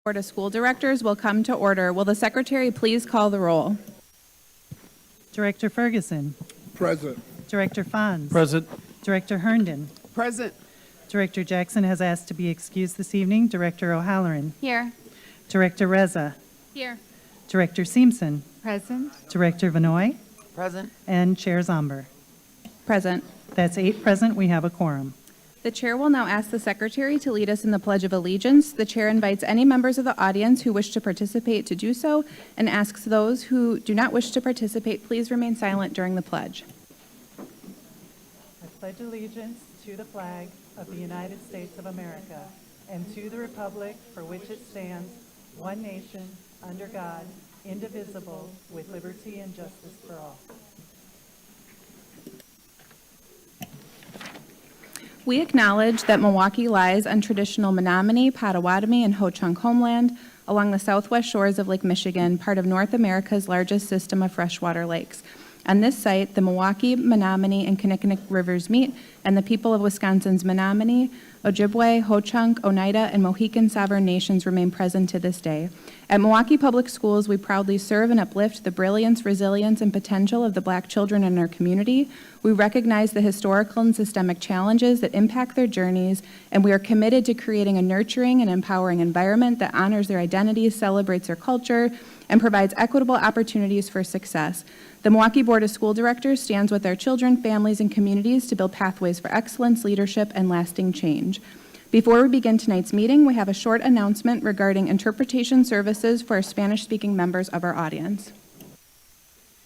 Board of School Directors will come to order. Will the Secretary please call the roll? Director Ferguson. Present. Director Fons. Present. Director Herndon. Present. Director Jackson has asked to be excused this evening. Director O'Halloran. Here. Director Reza. Here. Director Simpson. Present. Director Vanoy. Present. And Chair Zomber. Present. That's 8 present. We have a quorum. The Chair will now ask the Secretary to lead us in the Pledge of Allegiance. The Chair invites any members of the audience who wish to participate to do so and asks those who do not wish to participate, please remain silent during the pledge. I pledge allegiance to the flag of the United States of America and to the republic for which it stands, one nation, under God, indivisible, with liberty and justice for all. We acknowledge that Milwaukee lies on traditional Menominee, Potawatomi, and Ho-Chunk homeland along the southwest shores of Lake Michigan, part of North America's largest system of freshwater lakes. On this site, the Milwaukee, Menominee, and Kinnickinnic rivers meet, and the people of Wisconsin's Menominee, Ojibwe, Ho-Chunk, Oneida, and Mohican sovereign nations remain present to this day. At Milwaukee Public Schools, we proudly serve and uplift the brilliance, resilience, and potential of the Black children in our community. We recognize the historical and systemic challenges that impact their journeys, and we are committed to creating a nurturing and empowering environment that honors their identities, celebrates their culture, and provides equitable opportunities for success. The Milwaukee Board of School Directors stands with our children, families, and communities to build pathways for excellence, leadership, and lasting change. Before we begin tonight's meeting, we have a short announcement regarding interpretation services for our Spanish-speaking members of our audience.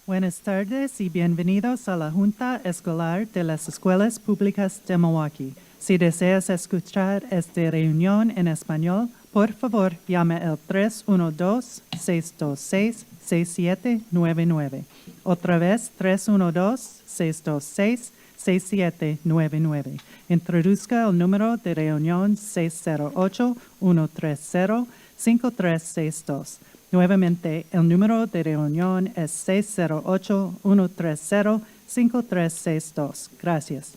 Buenas tardes y bienvenidos a la Junta Escolar de las Escuelas Públicas de Milwaukee. Si deseas escuchar esta reunión en español, por favor, llame al 312-626-6799. Otra vez, 312-626-6799. Introduzca el número de reunión 608-130-5362. Nuevamente, el número de reunión es 608-130-5362. Gracias.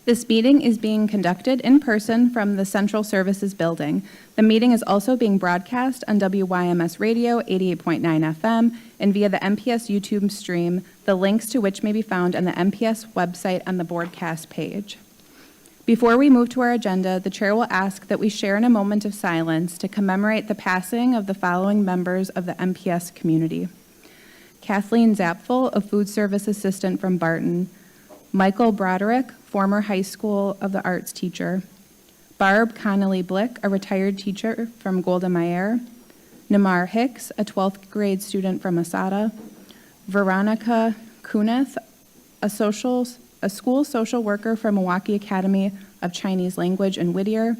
This meeting is being conducted in person from the Central Services Building. The meeting is also being broadcast on WYMS Radio 88.9 FM and via the MPS YouTube stream, the links to which may be found on the MPS website on the broadcast page. Before we move to our agenda, the Chair will ask that we share in a moment of silence to commemorate the passing of the following members of the MPS community: Kathleen Zapfel, a food service assistant from Barton; Michael Broderick, former high school of the arts teacher; Barb Connolly Blick, a retired teacher from Golda Meir; Namar Hicks, a 12th grade student from Asada; Veronica Kuneth, a school social worker from Milwaukee Academy of Chinese Language in Whittier;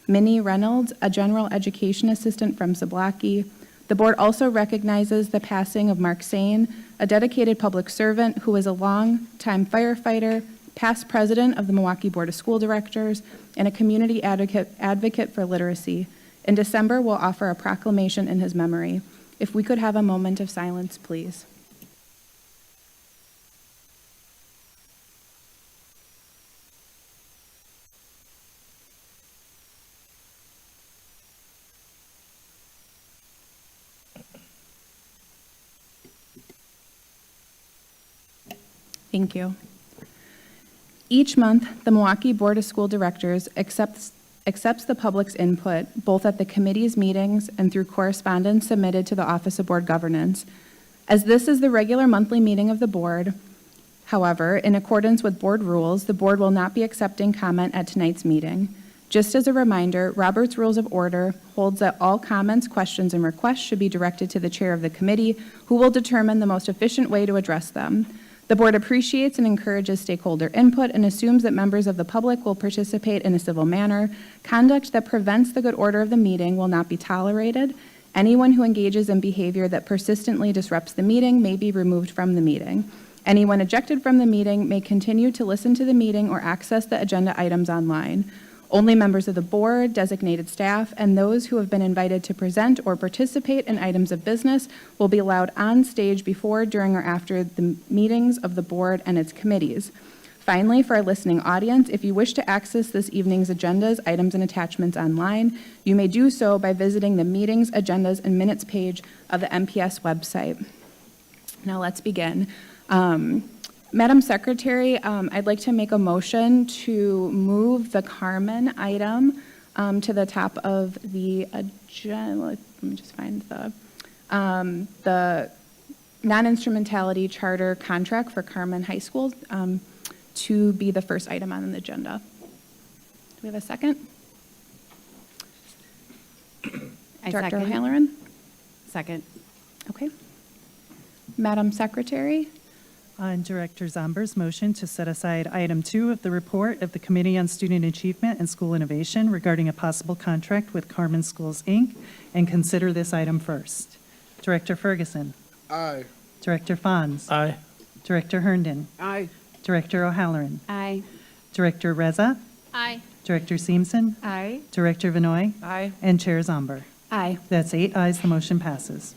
Minnie Reynolds, a general education assistant from Zablocki. The board also recognizes the passing of Mark Sane, a dedicated public servant who was a long-time firefighter, past president of the Milwaukee Board of School Directors, and a community advocate for literacy. In December, we'll offer a proclamation in his memory. If we could have a moment of silence, please. Thank you. Each month, the Milwaukee Board of School Directors accepts the public's input, both at the committee's meetings and through correspondence submitted to the Office of Board Governance. As this is the regular monthly meeting of the board, however, in accordance with board rules, the board will not be accepting comment at tonight's meeting. Just as a reminder, Robert's Rules of Order holds that all comments, questions, and requests should be directed to the chair of the committee, who will determine the most efficient way to address them. The board appreciates and encourages stakeholder input and assumes that members of the public will participate in a civil manner. Conduct that prevents the good order of the meeting will not be tolerated. Anyone who engages in behavior that persistently disrupts the meeting may be removed from the meeting. Anyone ejected from the meeting may continue to listen to the meeting or access the agenda items online. Only members of the board, designated staff, and those who have been invited to present or participate in items of business will be allowed on stage before, during, or after the meetings of the board and its committees. Finally, for our listening audience, if you wish to access this evening's agendas, items, and attachments online, you may do so by visiting the Meetings, Agendas, and Minutes page of the MPS website. Now let's begin. Madam Secretary, I'd like to make a motion to move the Carmen item to the top of the agenda. Let me just find the non-instrumentality charter contract for Carmen High School to be the first item on the agenda. Do we have a second? Director O'Halloran? Second. Okay. Madam Secretary? On Director Zomber's motion to set aside item 2 of the report of the Committee on Student Achievement and School Innovation regarding a possible contract with Carmen Schools, Inc., and consider this item first. Director Ferguson. Aye. Director Fons. Aye. Director Herndon. Aye. Director O'Halloran. Aye. Director Reza. Aye. Director Seamson. Aye. Director Vinoy. Aye. And Chair Zomber. Aye. That's 8 ayes, the motion passes.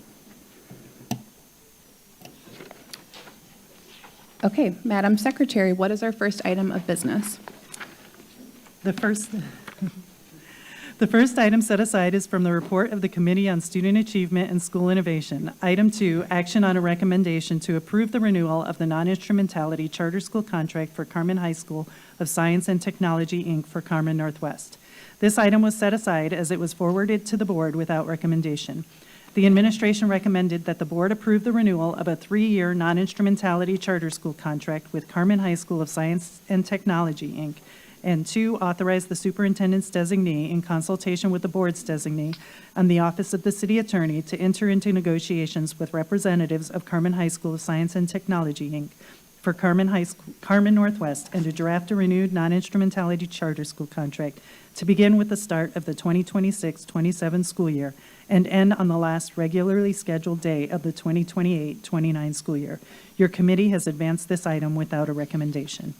Okay, Madam Secretary, what is our first item of business? The first item set aside is from the report of the Committee on Student Achievement and School Innovation. Item 2, action on a recommendation to approve the renewal of the non-instrumentality charter school contract for Carmen High School of Science and Technology, Inc. for Carmen Northwest. This item was set aside as it was forwarded to the board without recommendation. The administration recommended that the board approve the renewal of a 3-year non-instrumentality charter school contract with Carmen High School of Science and Technology, Inc., and 2, authorize the superintendent's designee in consultation with the board's designee and the Office of the City Attorney to enter into negotiations with representatives of Carmen High School of Science and Technology, Inc. for Carmen Northwest and to draft a renewed non-instrumentality charter school contract to begin with the start of the 2026-27 school year and end on the last regularly scheduled day of the 2028-29 school year. Your committee has advanced this item without a recommendation.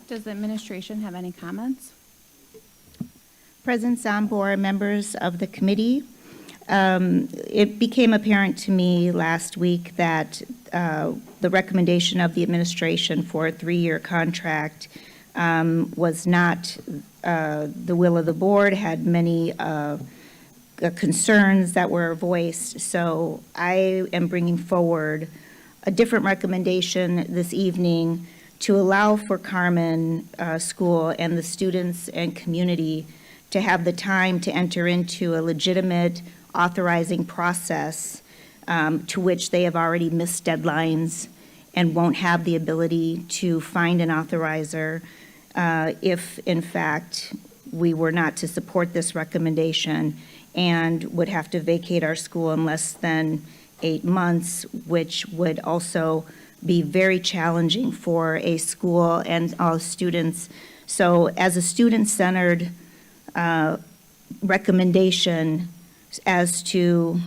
Does the administration have any comments? President Zambor, members of the committee, it became apparent to me last week that the recommendation of the administration for a 3-year contract was not the will of the board, had many concerns that were voiced. So I am bringing forward a different recommendation this evening to allow for Carmen School and the students and community to have the time to enter into a legitimate authorizing process to which they have already missed deadlines and won't have the ability to find an authorizer if, in fact, we were not to support this recommendation and would have to vacate our school in less than 8 months, which would also be very challenging for a school and all students. So as a student-centered recommendation as to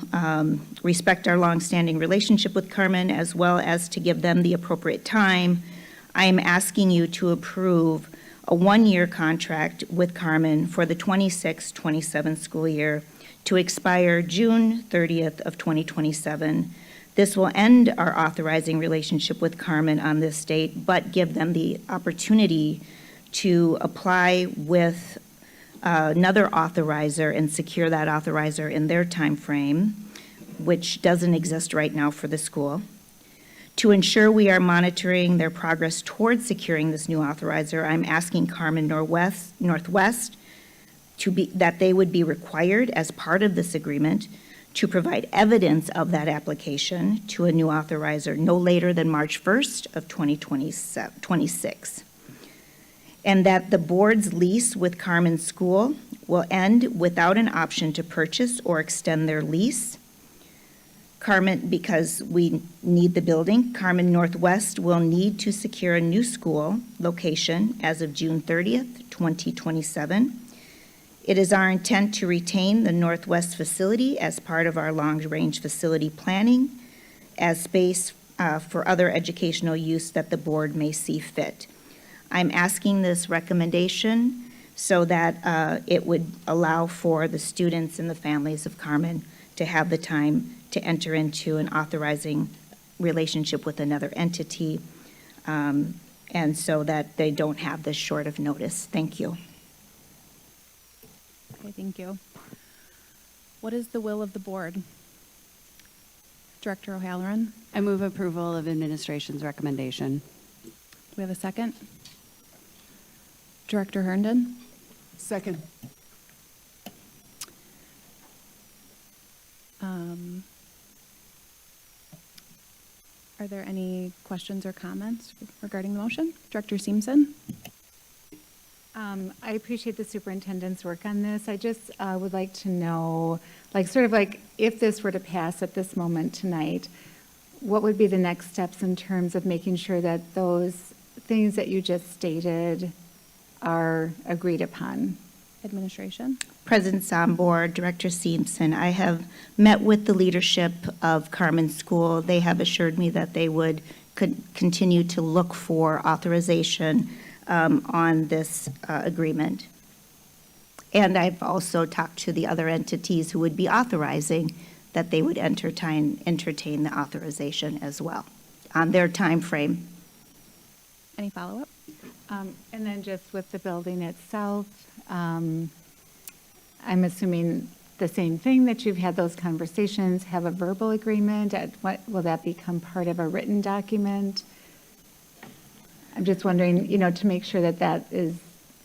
respect our longstanding relationship with Carmen, as well as to give them the appropriate time, I am asking you to approve a 1-year contract with Carmen for the 26-27 school year to expire June 30th of 2027. This will end our authorizing relationship with Carmen on this date, but give them the opportunity to apply with another authorizer and secure that authorizer in their time frame, which doesn't exist right now for the school. To ensure we are monitoring their progress towards securing this new authorizer, I'm asking Carmen Northwest that they would be required as part of this agreement to provide evidence of that application to a new authorizer no later than March 1st of 2026. And that the board's lease with Carmen School will end without an option to purchase or extend their lease. Carmen, because we need the building, Carmen Northwest will need to secure a new school location as of June 30th, 2027. It is our intent to retain the Northwest facility as part of our long-range facility planning as space for other educational use that the board may see fit. I'm asking this recommendation so that it would allow for the students and the families of Carmen to have the time to enter into an authorizing relationship with another entity and so that they don't have this short of notice. Thank you. Okay, thank you. What is the will of the board? Director O'Halloran, I move approval of administration's recommendation. do we have a second? Director Herndon? Second. Are there any questions or comments regarding the motion? Director Seamson? I appreciate the superintendent's work on this. I just would like to know, like, sort of like, if this were to pass at this moment tonight, what would be the next steps in terms of making sure that those things that you just stated are agreed upon? Administration? President Zambor, Director Seamson, I have met with the leadership of Carmen School. They have assured me that they would continue to look for authorization on this agreement. And I've also talked to the other entities who would be authorizing that they would entertain the authorization as well on their time frame. Any follow-up? And then just with the building itself, I'm assuming the same thing, that you've had those conversations, have a verbal agreement. What will that become part of a written document? I'm just wondering, to make sure that that is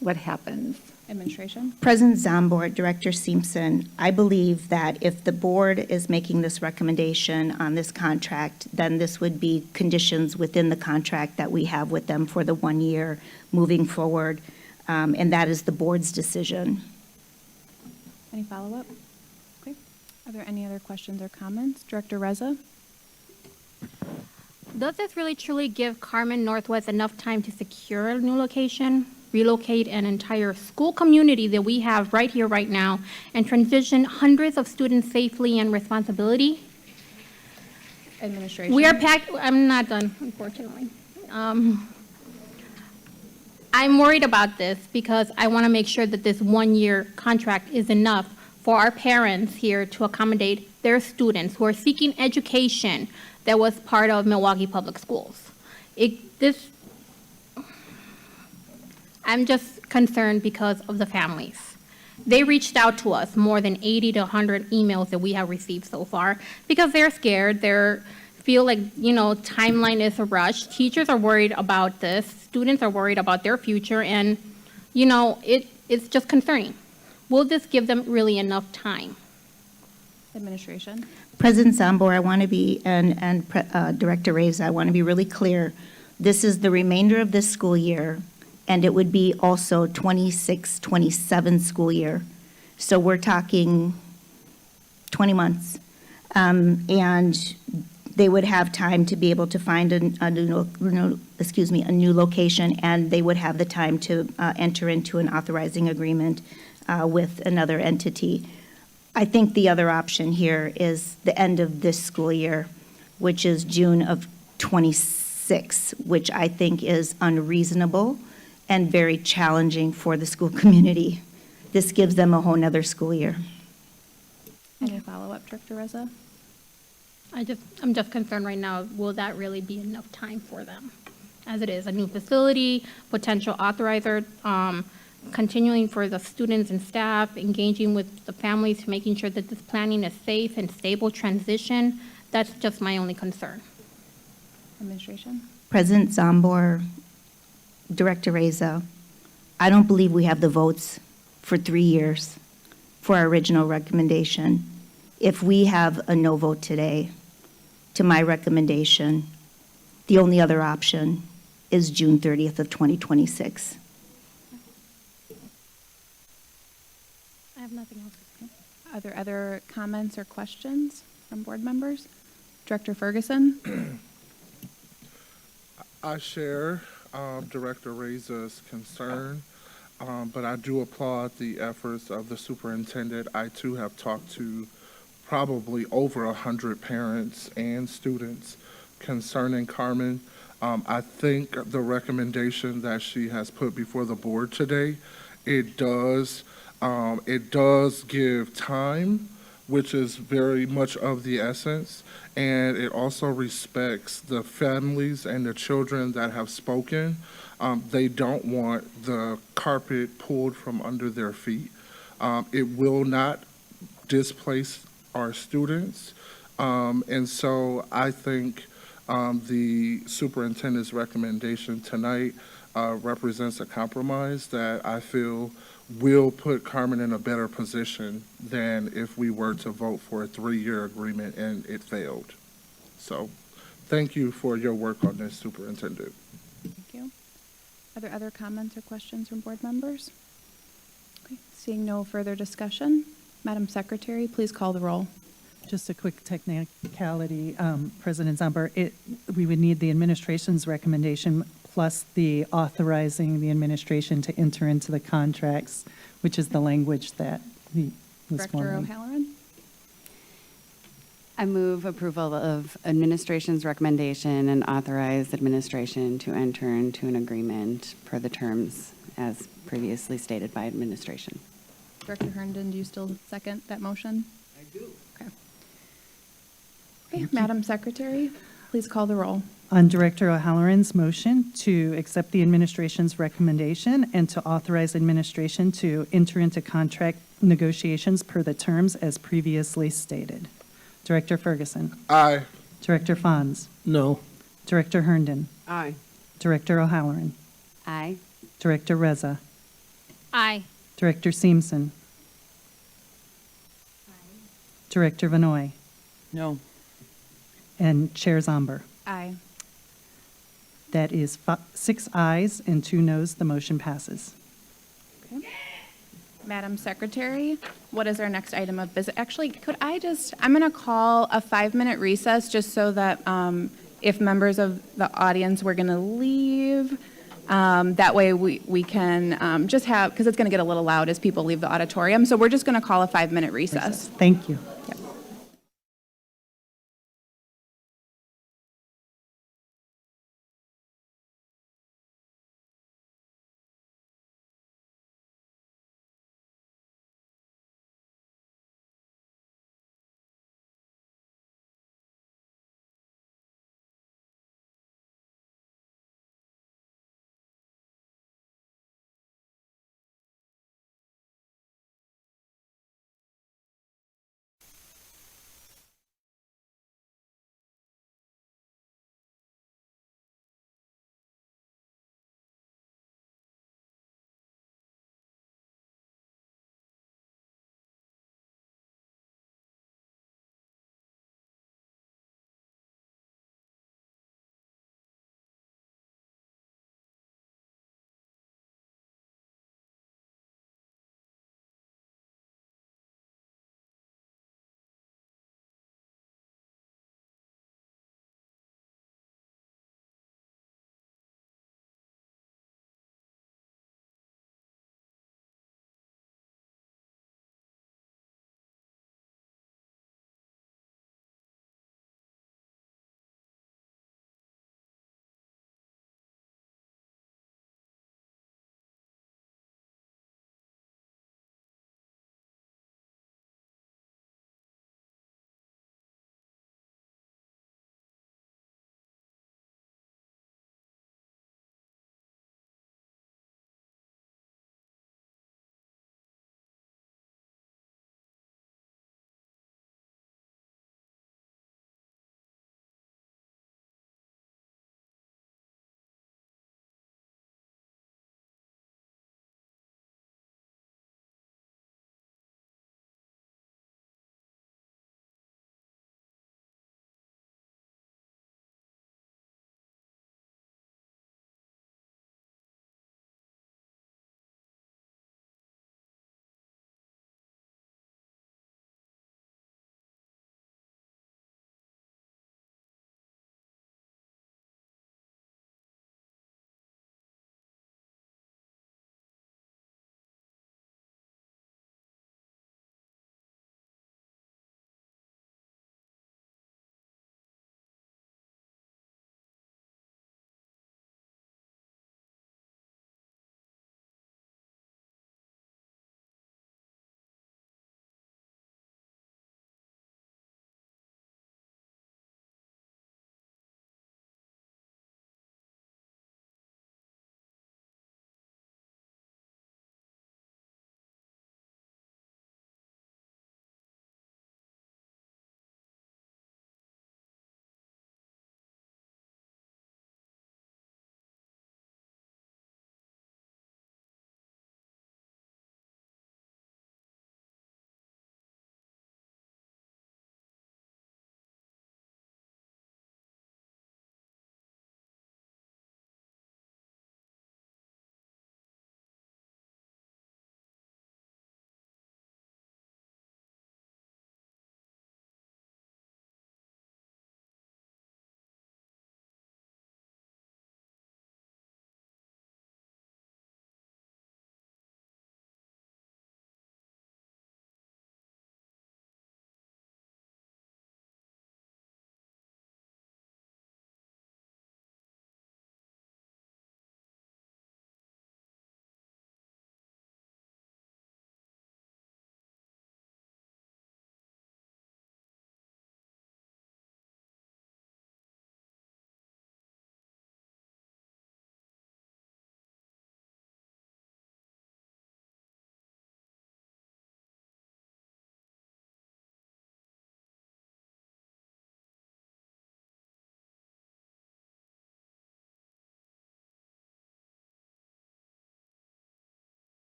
what happens. Administration? President Zambor, Director Seamson, I believe that if the board is making this recommendation on this contract, then this would be conditions within the contract that we have with them for the 1 year moving forward, and that is the board's decision. Any follow-up? Okay. Are there any other questions or comments? Director Reza? Does this really truly give Carmen Northwest enough time to secure a new location, relocate an entire school community that we have right here, right now, and transition hundreds of students safely and responsibility? Administration? We are packed, I'm not done, unfortunately. I'm worried about this because I want to make sure that this 1 year contract is enough for our parents here to accommodate their students who are seeking education that was part of Milwaukee Public Schools. I'm just concerned because of the families. They reached out to us, more than 80 to 100 emails that we have received so far, because they're scared, feel like, timeline is a rush. Teachers are worried about this, students are worried about their future, and, it's just concerning. Will this give them really enough time? Administration? President Zambor, I want to be, and Director Reyes, I want to be really clear. This is the remainder of this school year, and it would be also 26, 27 school year. So we're talking 20 months. And they would have time to be able to find a new location, and they would have the time to enter into an authorizing agreement with another entity. I think the other option here is the end of this school year, which is June of 26, which I think is unreasonable and very challenging for the school community. This gives them a whole nother school year. Any follow-up, Director Reza? I'm just concerned right now, will that really be enough time for them? As it is, a new facility, potential authorizer, continuing for the students and staff, engaging with the families, making sure that this planning is safe and stable transition. That's just my only concern. Administration? President Zambor, Director Reza, I don't believe we have the votes for 3 years for our original recommendation. If we have a no vote today to my recommendation, the only other option is June 30th of 2026. I have nothing else to say. Are there other comments or questions from board members? Director Ferguson? I share Director Reza's concern, but I do applaud the efforts of the superintendent. I too have talked to probably over 100 parents and students concerning Carmen. I think the recommendation that she has put before the board today, it does give time which is very much of the essence. And it also respects the families and the children that have spoken. They don't want the carpet pulled from under their feet. It will not displace our students. And so I think the superintendent's recommendation tonight represents a compromise that I feel will put Carmen in a better position than if we were to vote for a 3-year agreement and it failed. So thank you for your work on this, Superintendent. Thank you. Are there other comments or questions from board members? Okay, seeing no further discussion, Madam Secretary, please call the roll. Just a quick technicality, President Zumber, we would need the administration's recommendation plus the authorizing the administration to enter into the contracts, which is the language that he was Director forming. O'Halloran? I move approval of administration's recommendation and authorize administration to enter into an agreement per the terms as previously stated by administration. Director Herndon, do you still second that motion? I do. Okay, Madam Secretary, please call the roll. On Director O'Halloran's motion to accept the administration's recommendation and to authorize administration to enter into contract negotiations per the terms as previously stated. Director Ferguson. Aye. Director Fonz. No. Director Herndon. Aye. Director O'Halloran. Aye. Director Reza. Aye. Director Seamson. Director Vanoy. No. And Chair Zomber. Aye. That is 6 ayes and 2 noes. The motion passes. Okay. Madam Secretary, what is our next item of business? Actually, I'm going to call a 5-minute recess just so that if members of the audience were going to leave, that way we can just have, because it's going to get a little loud as people leave the auditorium. So we're just going to call a 5-minute recess. Thank you. Yep.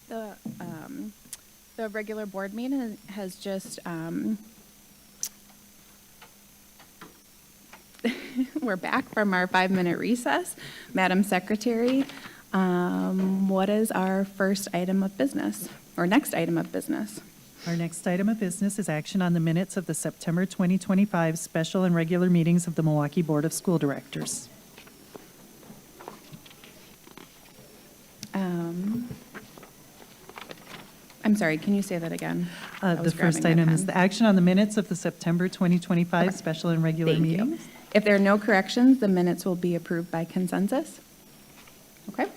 The regular board meeting has just, we're back from our 5-minute recess. Madam Secretary, what is our first item of business, or next item of business? Our next item of business is action on the minutes of the September 2025 special and regular meetings of the Milwaukee Board of School Directors. I'm sorry, can you say that again? I The was first grabbing my item is pen. the action on the minutes of the September 2025 special and regular Thank you. meetings. If there are no corrections, the minutes will be approved by consensus. Okay.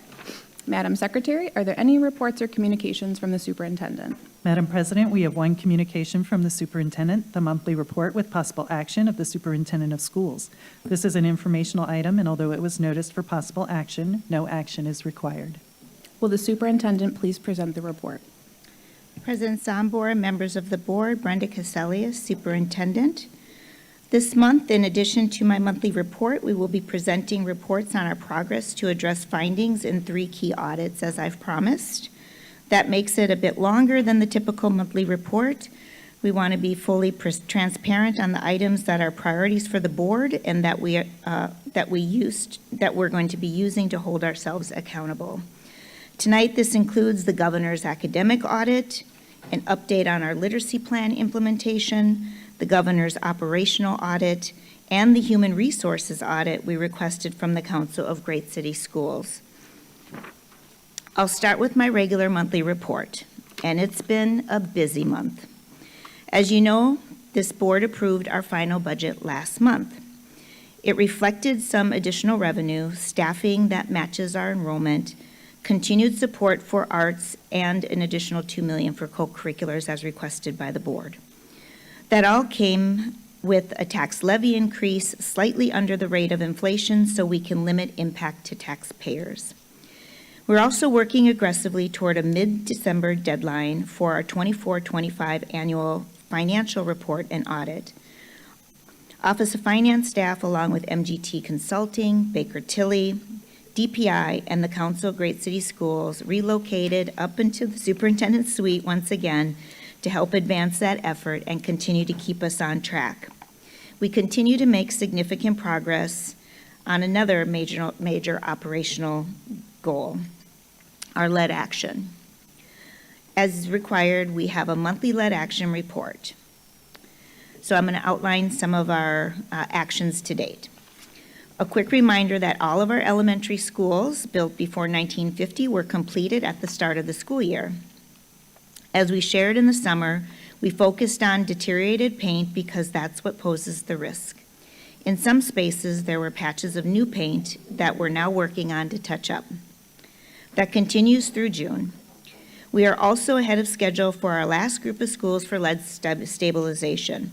Madam Secretary, are there any reports or communications from the superintendent? Madam President, we have one communication from the superintendent, the monthly report with possible action of the superintendent of schools. This is an informational item, and although it was noticed for possible action, no action is required. Will the superintendent please present the report? President Zombor, members of the board, Brenda Caselius, Superintendent. This month, in addition to my monthly report, we will be presenting reports on our progress to address findings in 3 key audits, as I've promised. That makes it a bit longer than the typical monthly report. We want to be fully transparent on the items that are priorities for the board and that we're going to be using to hold ourselves accountable. Tonight, this includes the governor's academic audit, an update on our literacy plan implementation, the governor's operational audit, and the human resources audit we requested from the Council of Great City Schools. I'll start with my regular monthly report, and it's been a busy month. As you know, this board approved our final budget last month. It reflected some additional revenue, staffing that matches our enrollment, continued support for arts, and an additional $2 million for co-curriculars as requested by the board. That all came with a tax levy increase slightly under the rate of inflation so we can limit impact to taxpayers. We're also working aggressively toward a mid-December deadline for our 24-25 annual financial report and audit. Office of Finance staff, along with MGT Consulting, Baker Tilly, DPI, and the Council of Great City Schools relocated up into the superintendent's suite once again to help advance that effort and continue to keep us on track. We continue to make significant progress on another major operational goal, our lead action. As required, we have a monthly lead action report. So I'm going to outline some of our actions to date. A quick reminder that all of our elementary schools built before 1950 were completed at the start of the school year. As we shared in the summer, we focused on deteriorated paint because that's what poses the risk. In some spaces, there were patches of new paint that we're now working on to touch up. That continues through June. We are also ahead of schedule for our last group of schools for lead stabilization.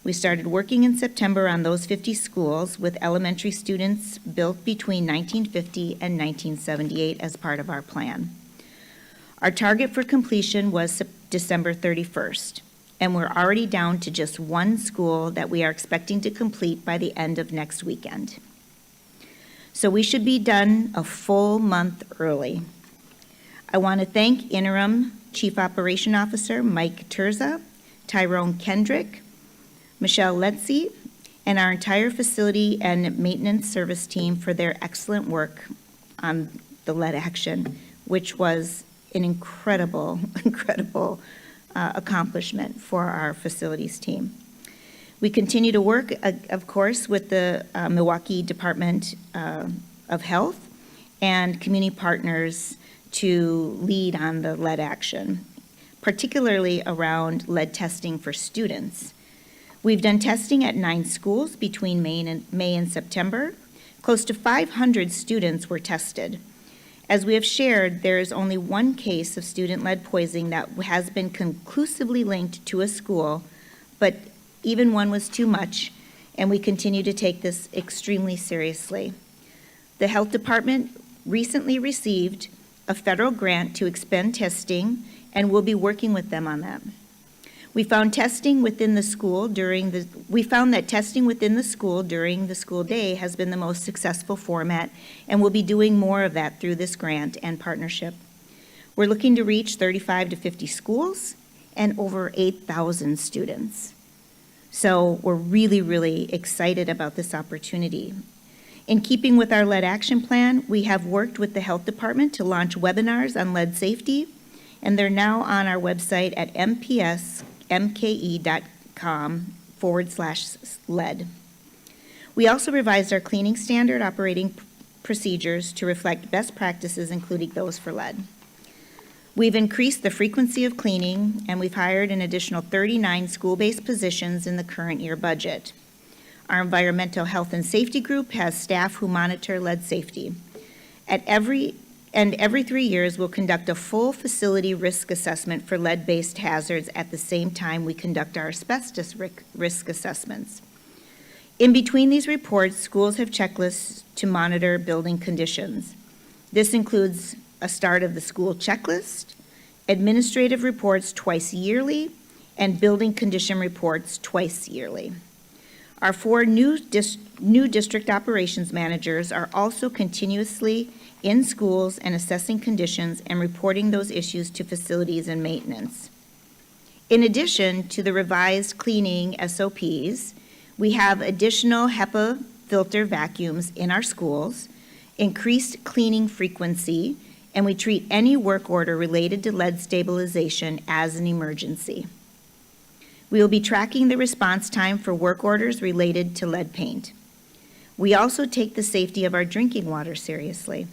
We started working in September on those 50 schools with elementary students built between 1950 and 1978 as part of our plan. Our target for completion was December 31st, and we're already down to just 1 school that we are expecting to complete by the end of next weekend. So we should be done a full month early. I want to thank Interim Chief Operation Officer Mike Terza, Tyrone Kendrick, Michelle Letzi, and our entire facility and maintenance service team for their excellent work on the lead action, which was an incredible accomplishment for our facilities team. We continue to work, of course, with the Milwaukee Department of Health and community partners to lead on the lead action, particularly around lead testing for students. We've done testing at 9 schools between May and September. Close to 500 students were tested. As we have shared, there is only 1 case of student lead poisoning that has been conclusively linked to a school, but even one was too much, and we continue to take this extremely seriously. The health department recently received a federal grant to expand testing, and we'll be working with them on that. We found that testing within the school during the school day has been the most successful format, and we'll be doing more of that through this grant and partnership. We're looking to reach 35 to 50 schools and over 8,000 students. So we're really, really excited about this opportunity. In keeping with our lead action plan, we have worked with the health department to launch webinars on lead safety, and they're now on our website at mpsmke.com/lead. We also revised our cleaning standard operating procedures to reflect best practices, including those for lead. We've increased the frequency of cleaning, and we've hired an additional 39 school-based positions in the current year budget. Our environmental health and safety group has staff who monitor lead safety. Every 3 years, we'll conduct a full facility risk assessment for lead-based hazards at the same time we conduct our asbestos risk assessments. In between these reports, schools have checklists to monitor building conditions. This includes a start of the school checklist, administrative reports twice yearly, and building condition reports twice yearly. Our 4 new district operations managers are also continuously in schools and assessing conditions and reporting those issues to facilities and maintenance. In addition to the revised cleaning SOPs, we have additional HEPA filter vacuums in our schools, increased cleaning frequency, and we treat any work order related to lead stabilization as an emergency. We will be tracking the response time for work orders related to lead paint. We also take the safety of our drinking water seriously.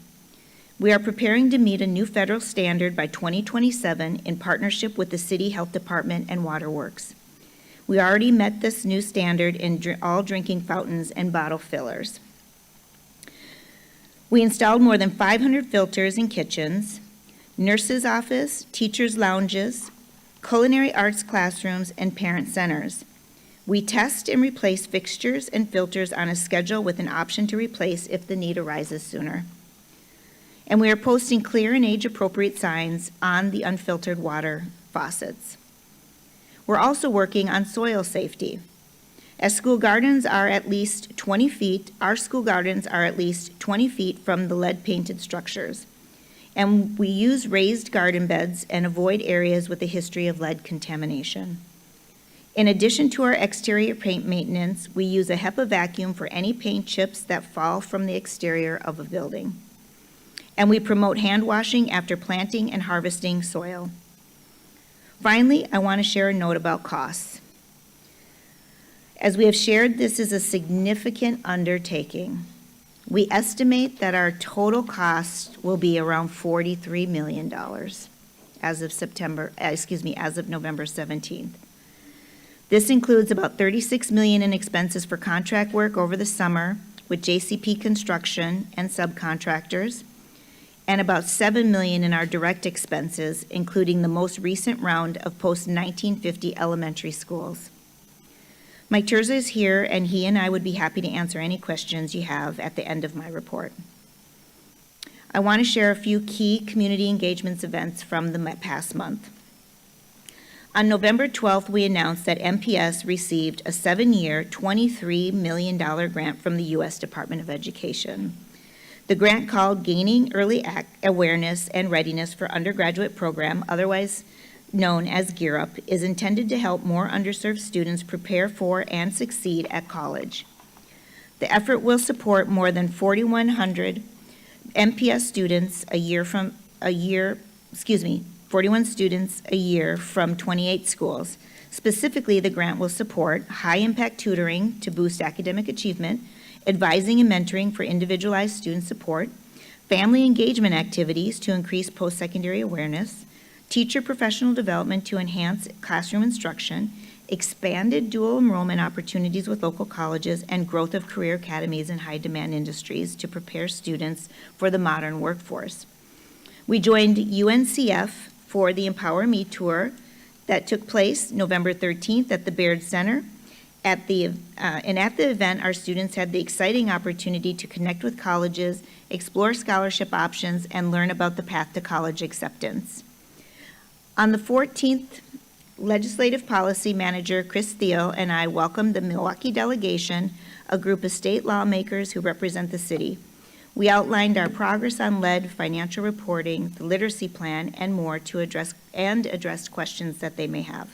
We are preparing to meet a new federal standard by 2027 in partnership with the City Health Department and Waterworks. We already met this new standard in all drinking fountains and bottle fillers. We installed more than 500 filters in kitchens, nurses' office, teachers' lounges, culinary arts classrooms, and parent centers. We test and replace fixtures and filters on a schedule with an option to replace if the need arises sooner. And we are posting clear and age-appropriate signs on the unfiltered water faucets. We're also working on soil safety. As school gardens are at least 20 feet, our school gardens are at least 20 feet from the lead-painted structures. And we use raised garden beds and avoid areas with a history of lead contamination. In addition to our exterior paint maintenance, we use a HEPA vacuum for any paint chips that fall from the exterior of a building. And we promote hand washing after planting and harvesting soil. Finally, I want to share a note about costs. As we have shared, this is a significant undertaking. We estimate that our total cost will be around $43 million as of November 17th. This includes about $36 million in expenses for contract work over the summer with JCP Construction and subcontractors, and about $7 million in our direct expenses, including the most recent round of post-1950 elementary schools. Mike Terza is here, and he and I would be happy to answer any questions you have at the end of my report. I want to share a few key community engagements events from the past month. On November 12th, we announced that MPS received a 7-year, $23 million grant from the U.S. Department of Education. The grant, called Gaining Early Awareness and Readiness for Undergraduate Program, otherwise known as Gear Up, is intended to help more underserved students prepare for and succeed at college. The effort will support more than 4,100 MPS students 41 students a year from 28 schools. Specifically, the grant will support high-impact tutoring to boost academic achievement, advising and mentoring for individualized student support, family engagement activities to increase post-secondary awareness, teacher professional development to enhance classroom instruction, expanded dual enrollment opportunities with local colleges, and growth of career academies in high-demand industries to prepare students for the modern workforce. We joined UNCF for the Empower Me tour that took place November 13th at the Baird Center. At the event, our students had the exciting opportunity to connect with colleges, explore scholarship options, and learn about the path to college acceptance. On the 14th, Legislative Policy Manager Chris Thiel and I welcomed the Milwaukee delegation, a group of state lawmakers who represent the city. We outlined our progress on lead, financial reporting, the literacy plan, and more to address questions that they may have.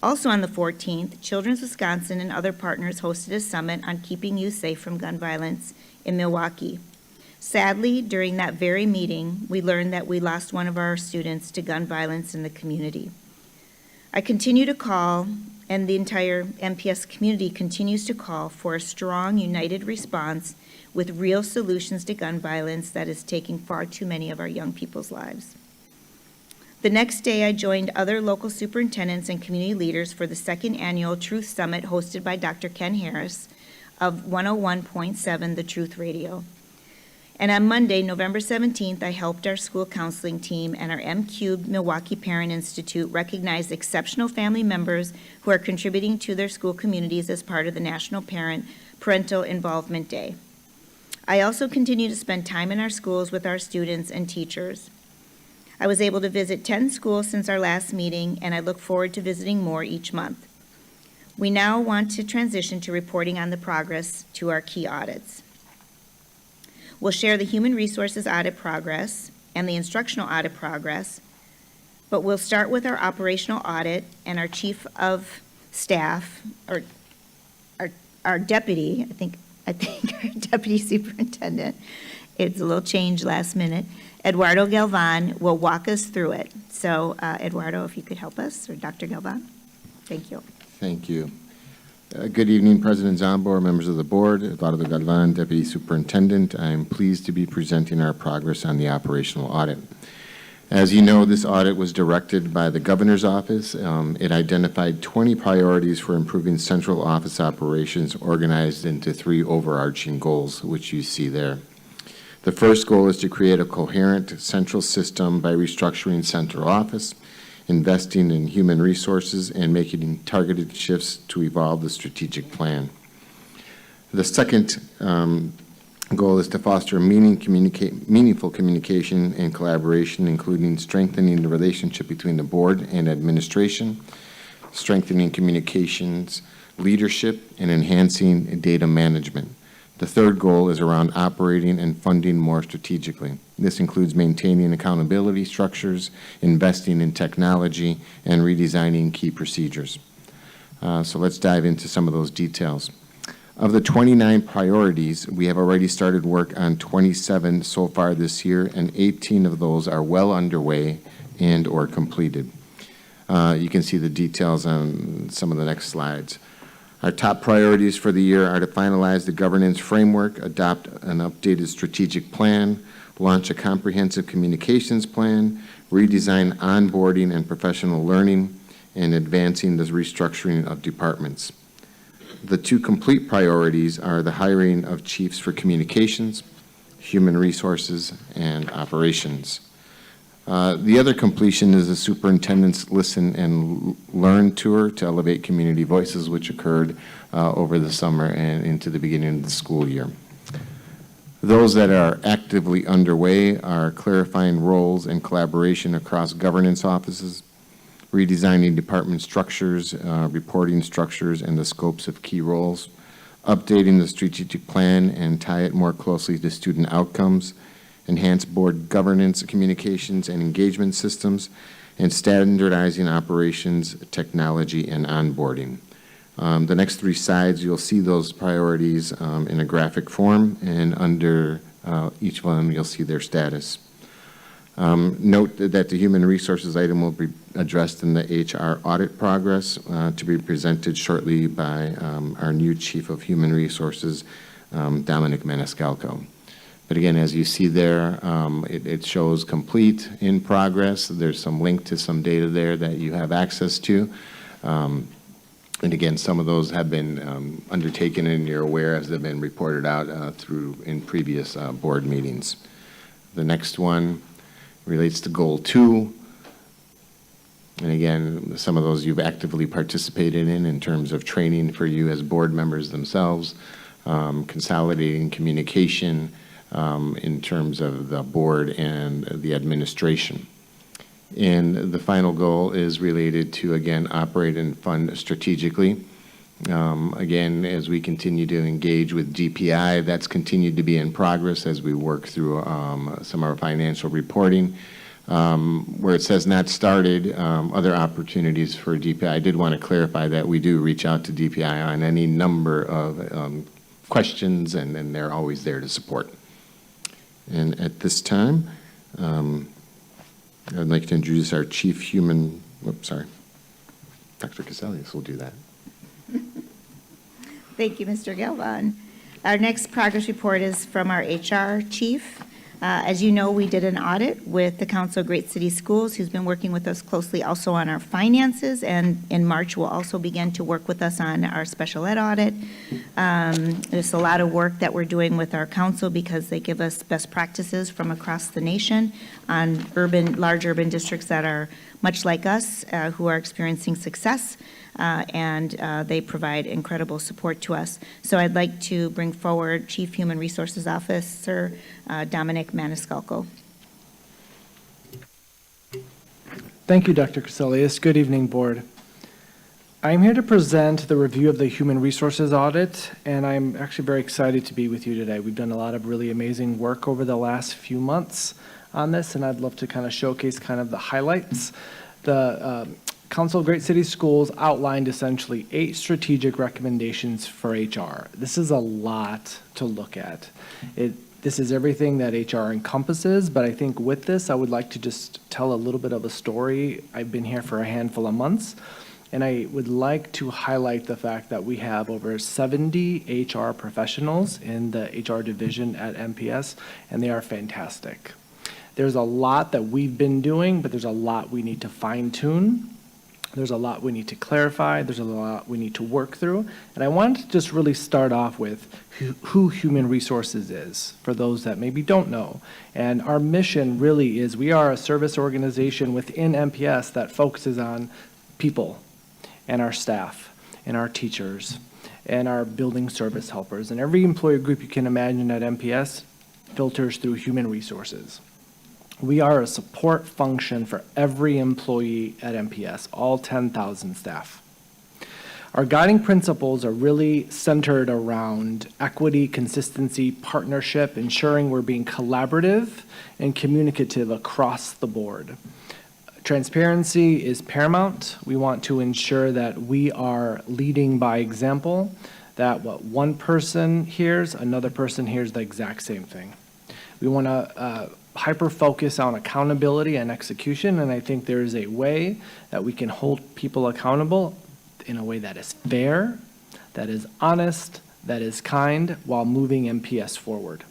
Also on the 14th, Children's Wisconsin and other partners hosted a summit on keeping youth safe from gun violence in Milwaukee. Sadly, during that very meeting, we learned that we lost one of our students to gun violence in the community. I continue to call, and the entire MPS community continues to call for a strong, united response with real solutions to gun violence that is taking far too many of our young people's lives. The next day, I joined other local superintendents and community leaders for the second annual Truth Summit hosted by Dr. Ken Harris of 101.7 The Truth Radio. And on Monday, November 17th, I helped our school counseling team and our M-Cubed Milwaukee Parent Institute recognize exceptional family members who are contributing to their school communities as part of the National Parental Involvement Day. I also continue to spend time in our schools with our students and teachers. I was able to visit 10 schools since our last meeting, and I look forward to visiting more each month. We now want to transition to reporting on the progress to our key audits. We'll share the human resources audit progress and the instructional audit progress, but we'll start with our operational audit, and our chief of staff, or our deputy, I think our deputy superintendent, it's a little change last minute, Eduardo Galvan will walk us through it. So Eduardo, if you could help us, or Dr. Galvan, thank you. Thank you. Good evening, President Zambor, members of the board, Eduardo Galvan, Deputy Superintendent. I am pleased to be presenting our progress on the operational audit. As you know, this audit was directed by the Governor's Office. It identified 20 priorities for improving central office operations organized into 3 overarching goals, which you see there. The first goal is to create a coherent central system by restructuring central office, investing in human resources, and making targeted shifts to evolve the strategic plan. The second goal is to foster meaningful communication and collaboration, including strengthening the relationship between the board and administration, strengthening communications, leadership, and enhancing data management. The third goal is around operating and funding more strategically. This includes maintaining accountability structures, investing in technology, and redesigning key procedures. So let's dive into some of those details. Of the 29 priorities, we have already started work on 27 so far this year, and 18 of those are well underway and or completed. You can see the details on some of the next slides. Our top priorities for the year are to finalize the governance framework, adopt an updated strategic plan, launch a comprehensive communications plan, redesign onboarding and professional learning, and advancing the restructuring of departments. The 2 complete priorities are the hiring of chiefs for communications, human resources, and operations. The other completion is the superintendent's Listen and Learn tour to elevate community voices, which occurred over the summer and into the beginning of the school year. Those that are actively underway are clarifying roles and collaboration across governance offices, redesigning department structures, reporting structures, and the scopes of key roles, updating the strategic plan and tie it more closely to student outcomes, enhance board governance, communications, and engagement systems, and standardizing operations, technology, and onboarding. The next 3 slides, you'll see those priorities in a graphic form, and under each one, you'll see their status. Note that the human resources item will be addressed in the HR audit progress to be presented shortly by our new Chief of Human Resources, Dominic Maniscalco. But again, as you see there, it shows complete, in progress. There's some link to some data there that you have access to. And again, some of those have been undertaken, and you're aware as they've been reported out in previous board meetings. The next one relates to Goal 2. And again, some of those you've actively participated in terms of training for you as board members themselves, consolidating communication, in terms of the board and the administration. And the final goal is related to, again, operate and fund strategically. Again, as we continue to engage with DPI, that's continued to be in progress as we work through some of our financial reporting. Where it says not started, other opportunities for DPI, I did want to clarify that we do reach out to DPI on any number of questions, and they're always there to support. And at this time, I'd like to introduce our Chief Human, Dr. Cassellius will do that. Thank you, Mr. Galvan. Our next progress report is from our HR chief. As you know, we did an audit with the Council of Great City Schools, who's been working with us closely also on our finances, and in March will also begin to work with us on our special ed audit. There's a lot of work that we're doing with our council because they give us best practices from across the nation on large urban districts that are much like us, who are experiencing success, and they provide incredible support to us. So I'd like to bring forward Chief Human Resources Officer Dominic Maniscalco. Thank you, Dr. Cassellius. Good evening, Board. I'm here to present the review of the Human Resources Audit, and I'm actually very excited to be with you today. We've done a lot of really amazing work over the last few months on this, and I'd love to kind of showcase kind of the highlights. The Council of Great City Schools outlined essentially 8 strategic recommendations for HR. This is a lot to look at. This is everything that HR encompasses, but I think with this, I would like to just tell a little bit of a story. I've been here for a handful of months, and I would like to highlight the fact that we have over 70 HR professionals in the HR division at MPS, and they are fantastic. There's a lot that we've been doing, but there's a lot we need to fine-tune. There's a lot we need to clarify. There's a lot we need to work through. And I wanted to just really start off with who Human Resources is, for those that maybe don't know. And our mission really is, we are a service organization within MPS that focuses on people and our staff and our teachers and our building service helpers. And every employee group you can imagine at MPS filters through Human Resources. We are a support function for every employee at MPS, all 10,000 staff. Our guiding principles are really centered around equity, consistency, partnership, ensuring we're being collaborative and communicative across the board. Transparency is paramount. We want to ensure that we are leading by example, that what one person hears, another person hears the exact same thing. We want to hyper-focus on accountability and execution, and I think there is a way that we can hold people accountable in a way that is fair, that is honest, that is kind, while moving MPS forward.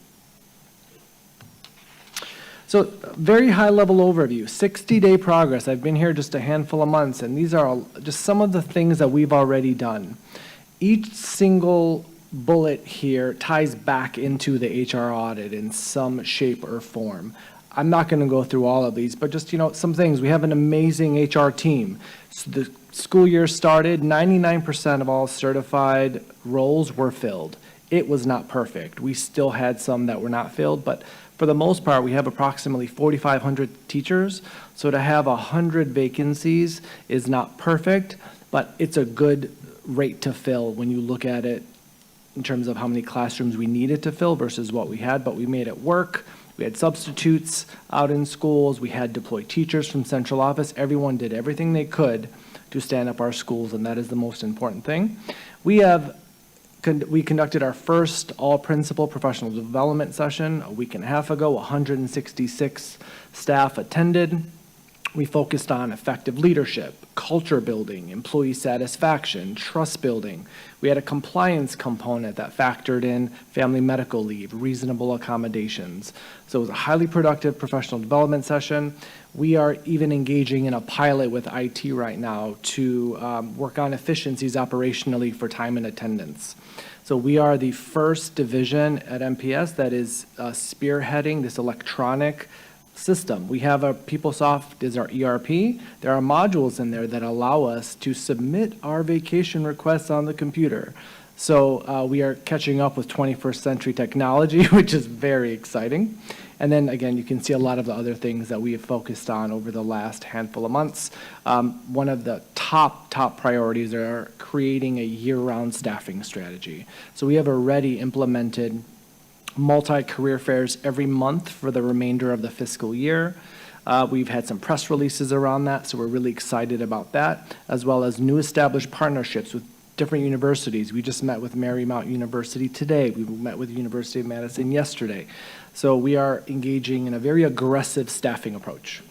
So, very high-level overview, 60-day progress. I've been here just a handful of months, and these are just some of the things that we've already done. Each single bullet here ties back into the HR audit in some shape or form. I'm not going to go through all of these, but just, some things. We have an amazing HR team. So the school year started, 99% of all certified roles were filled. It was not perfect. We still had some that were not filled, but for the most part, we have approximately 4,500 teachers. So to have 100 vacancies is not perfect, but it's a good rate to fill when you look at it in terms of how many classrooms we needed to fill versus what we had, but we made it work. We had substitutes out in schools. We had deployed teachers from central office. Everyone did everything they could to stand up our schools, and that is the most important thing. We conducted our first all-principal professional development session a week and a half ago. 166 staff attended. We focused on effective leadership, culture building, employee satisfaction, trust building. We had a compliance component that factored in family medical leave, reasonable accommodations. So it was a highly productive professional development session. We are even engaging in a pilot with IT right now to work on efficiencies operationally for time and attendance. So we are the first division at MPS that is spearheading this electronic system. We have PeopleSoft is our ERP. There are modules in there that allow us to submit our vacation requests on the computer. So we are catching up with 21st century technology, which is very exciting. And then again, you can see a lot of the other things that we have focused on over the last handful of months. One of the top priorities are creating a year-round staffing strategy. So we have already implemented multi-career fairs every month for the remainder of the fiscal year. We've had some press releases around that, so we're really excited about that, as well as new established partnerships with different universities. We just met with Marymount University today. We met with the University of Madison yesterday. So we are engaging in a very aggressive staffing approach.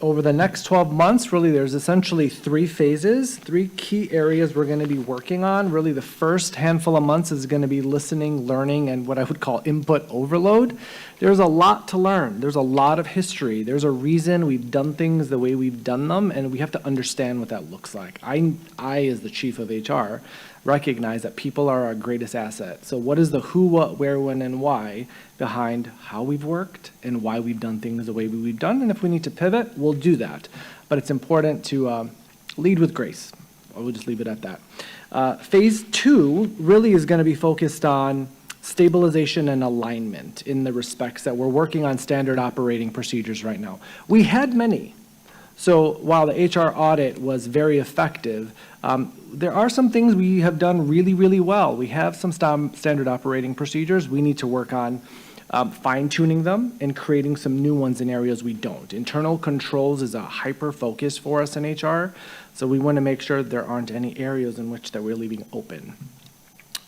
Over the next 12 months, really, there's essentially 3 phases, 3 key areas we're going to be working on. Really, the first handful of months is going to be listening, learning, and what I would call input overload. There's a lot to learn. There's a lot of history. There's a reason we've done things the way we've done them, and we have to understand what that looks like. I as the chief of HR, recognize that people are our greatest asset. So what is the who, what, where, when, and why behind how we've worked and why we've done things the way we've done? And if we need to pivot, we'll do that. But it's important to lead with grace. I will just leave it at that. Phase 2 really is going to be focused on stabilization and alignment in the respects that we're working on standard operating procedures right now. We had many. So while the HR audit was very effective, there are some things we have done really, really well. We have some standard operating procedures. We need to work on fine-tuning them and creating some new ones in areas we don't. Internal controls is a hyper-focus for us in HR, so we want to make sure there aren't any areas in which that we're leaving open.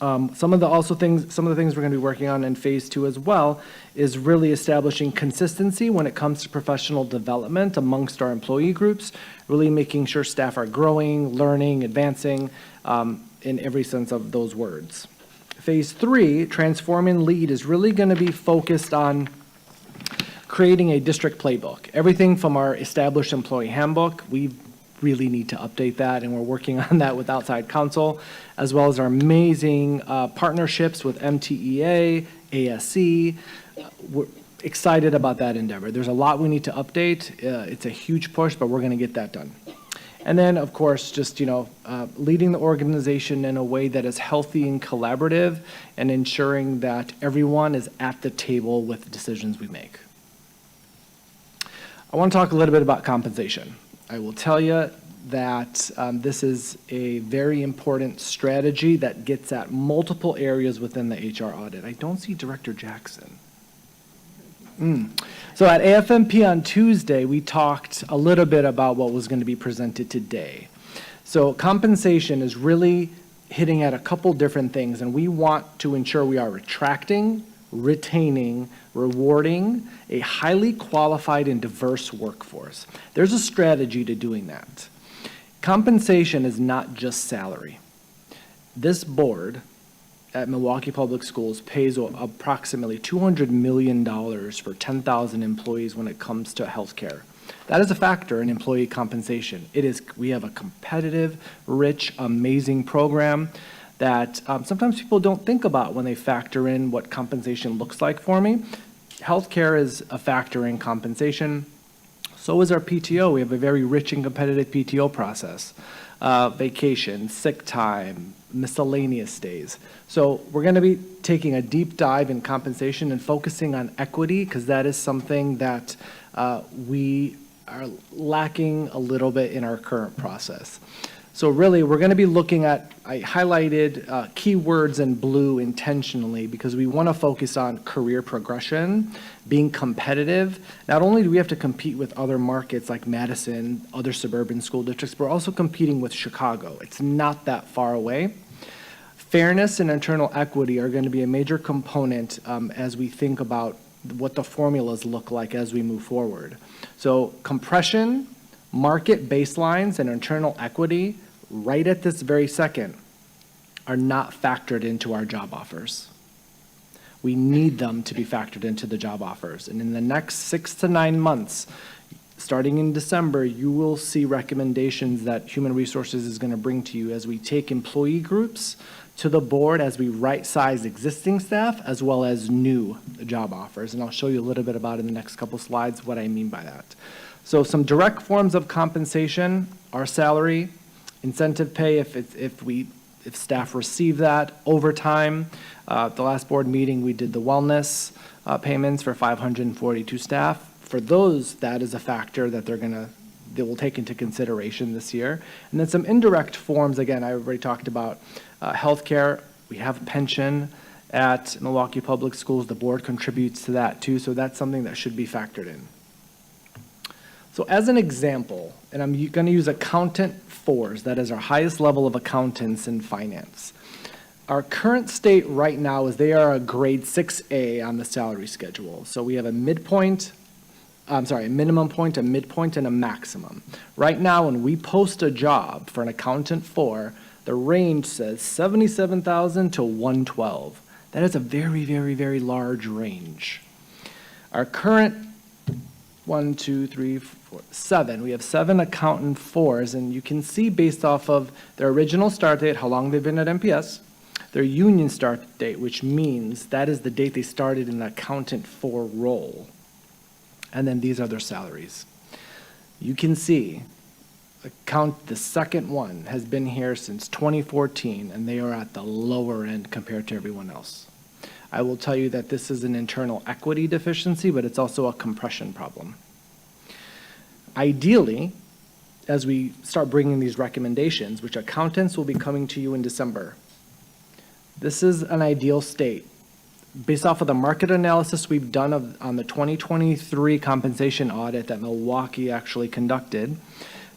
Some of the things we're going to be working on in phase 2 as well is really establishing consistency when it comes to professional development amongst our employee groups, really making sure staff are growing, learning, advancing in every sense of those words. Phase 3, Transform and Lead, is really going to be focused on creating a district playbook. Everything from our established employee handbook, we really need to update that, and we're working on that with outside counsel, as well as our amazing partnerships with MTEA, ASC. We're excited about that endeavor. There's a lot we need to update. It's a huge push, but we're going to get that done. And then, of course, just, leading the organization in a way that is healthy and collaborative and ensuring that everyone is at the table with the decisions we make. I want to talk a little bit about compensation. I will tell you that this is a very important strategy that gets at multiple areas within the HR audit. I don't see Director Jackson. So at AFMP on Tuesday, we talked a little bit about what was going to be presented today. So compensation is really hitting at a couple different things, and we want to ensure we are attracting, retaining, rewarding a highly qualified and diverse workforce. There's a strategy to doing that. Compensation is not just salary. This board at Milwaukee Public Schools pays approximately $200 million for 10,000 employees when it comes to healthcare. That is a factor in employee compensation. We have a competitive, rich, amazing program that sometimes people don't think about when they factor in what compensation looks like for me. Healthcare is a factor in compensation. So is our PTO. We have a very rich and competitive PTO process. Vacation, sick time, miscellaneous days. So we're going to be taking a deep dive in compensation and focusing on equity, because that is something that we are lacking a little bit in our current process. So really, we're going to be looking at, I highlighted keywords in blue intentionally because we want to focus on career progression, being competitive. Not only do we have to compete with other markets like Madison, other suburban school districts, but we're also competing with Chicago. It's not that far away. Fairness and internal equity are going to be a major component as we think about what the formulas look like as we move forward. So compression, market baselines, and internal equity right at this very second are not factored into our job offers. We need them to be factored into the job offers. And in the next 6 to 9 months, starting in December, you will see recommendations that Human Resources is going to bring to you as we take employee groups to the board, as we right-size existing staff, as well as new job offers. And I'll show you a little bit about in the next couple slides what I mean by that. So some direct forms of compensation are salary, incentive pay if staff receive that, overtime. The last board meeting, we did the wellness payments for 542 staff. For those, that is a factor that they will take into consideration this year. And then some indirect forms, again, I already talked about healthcare. We have pension at Milwaukee Public Schools. The board contributes to that too, so that's something that should be factored in. So as an example, and I'm going to use accountant 4s, that is our highest level of accountants in finance. Our current state right now is they are a grade 6A on the salary schedule. So we have a minimum point, a midpoint, and a maximum. Right now, when we post a job for an accountant 4, the range says 77,000 to 112. That is a very, very, very large range. Our current 1, 2, 3, 4, 7. We have 7 accountant 4s, and you can see based off of their original start date, how long they've been at MPS, their union start date, which means that is the date they started in the accountant 4 role. And then these are their salaries. You can see the second one has been here since 2014, and they are at the lower end compared to everyone else. I will tell you that this is an internal equity deficiency, but it's also a compression problem. Ideally, as we start bringing these recommendations, which accountants will be coming to you in December, this is an ideal state. Based off of the market analysis we've done on the 2023 compensation audit that Milwaukee actually conducted,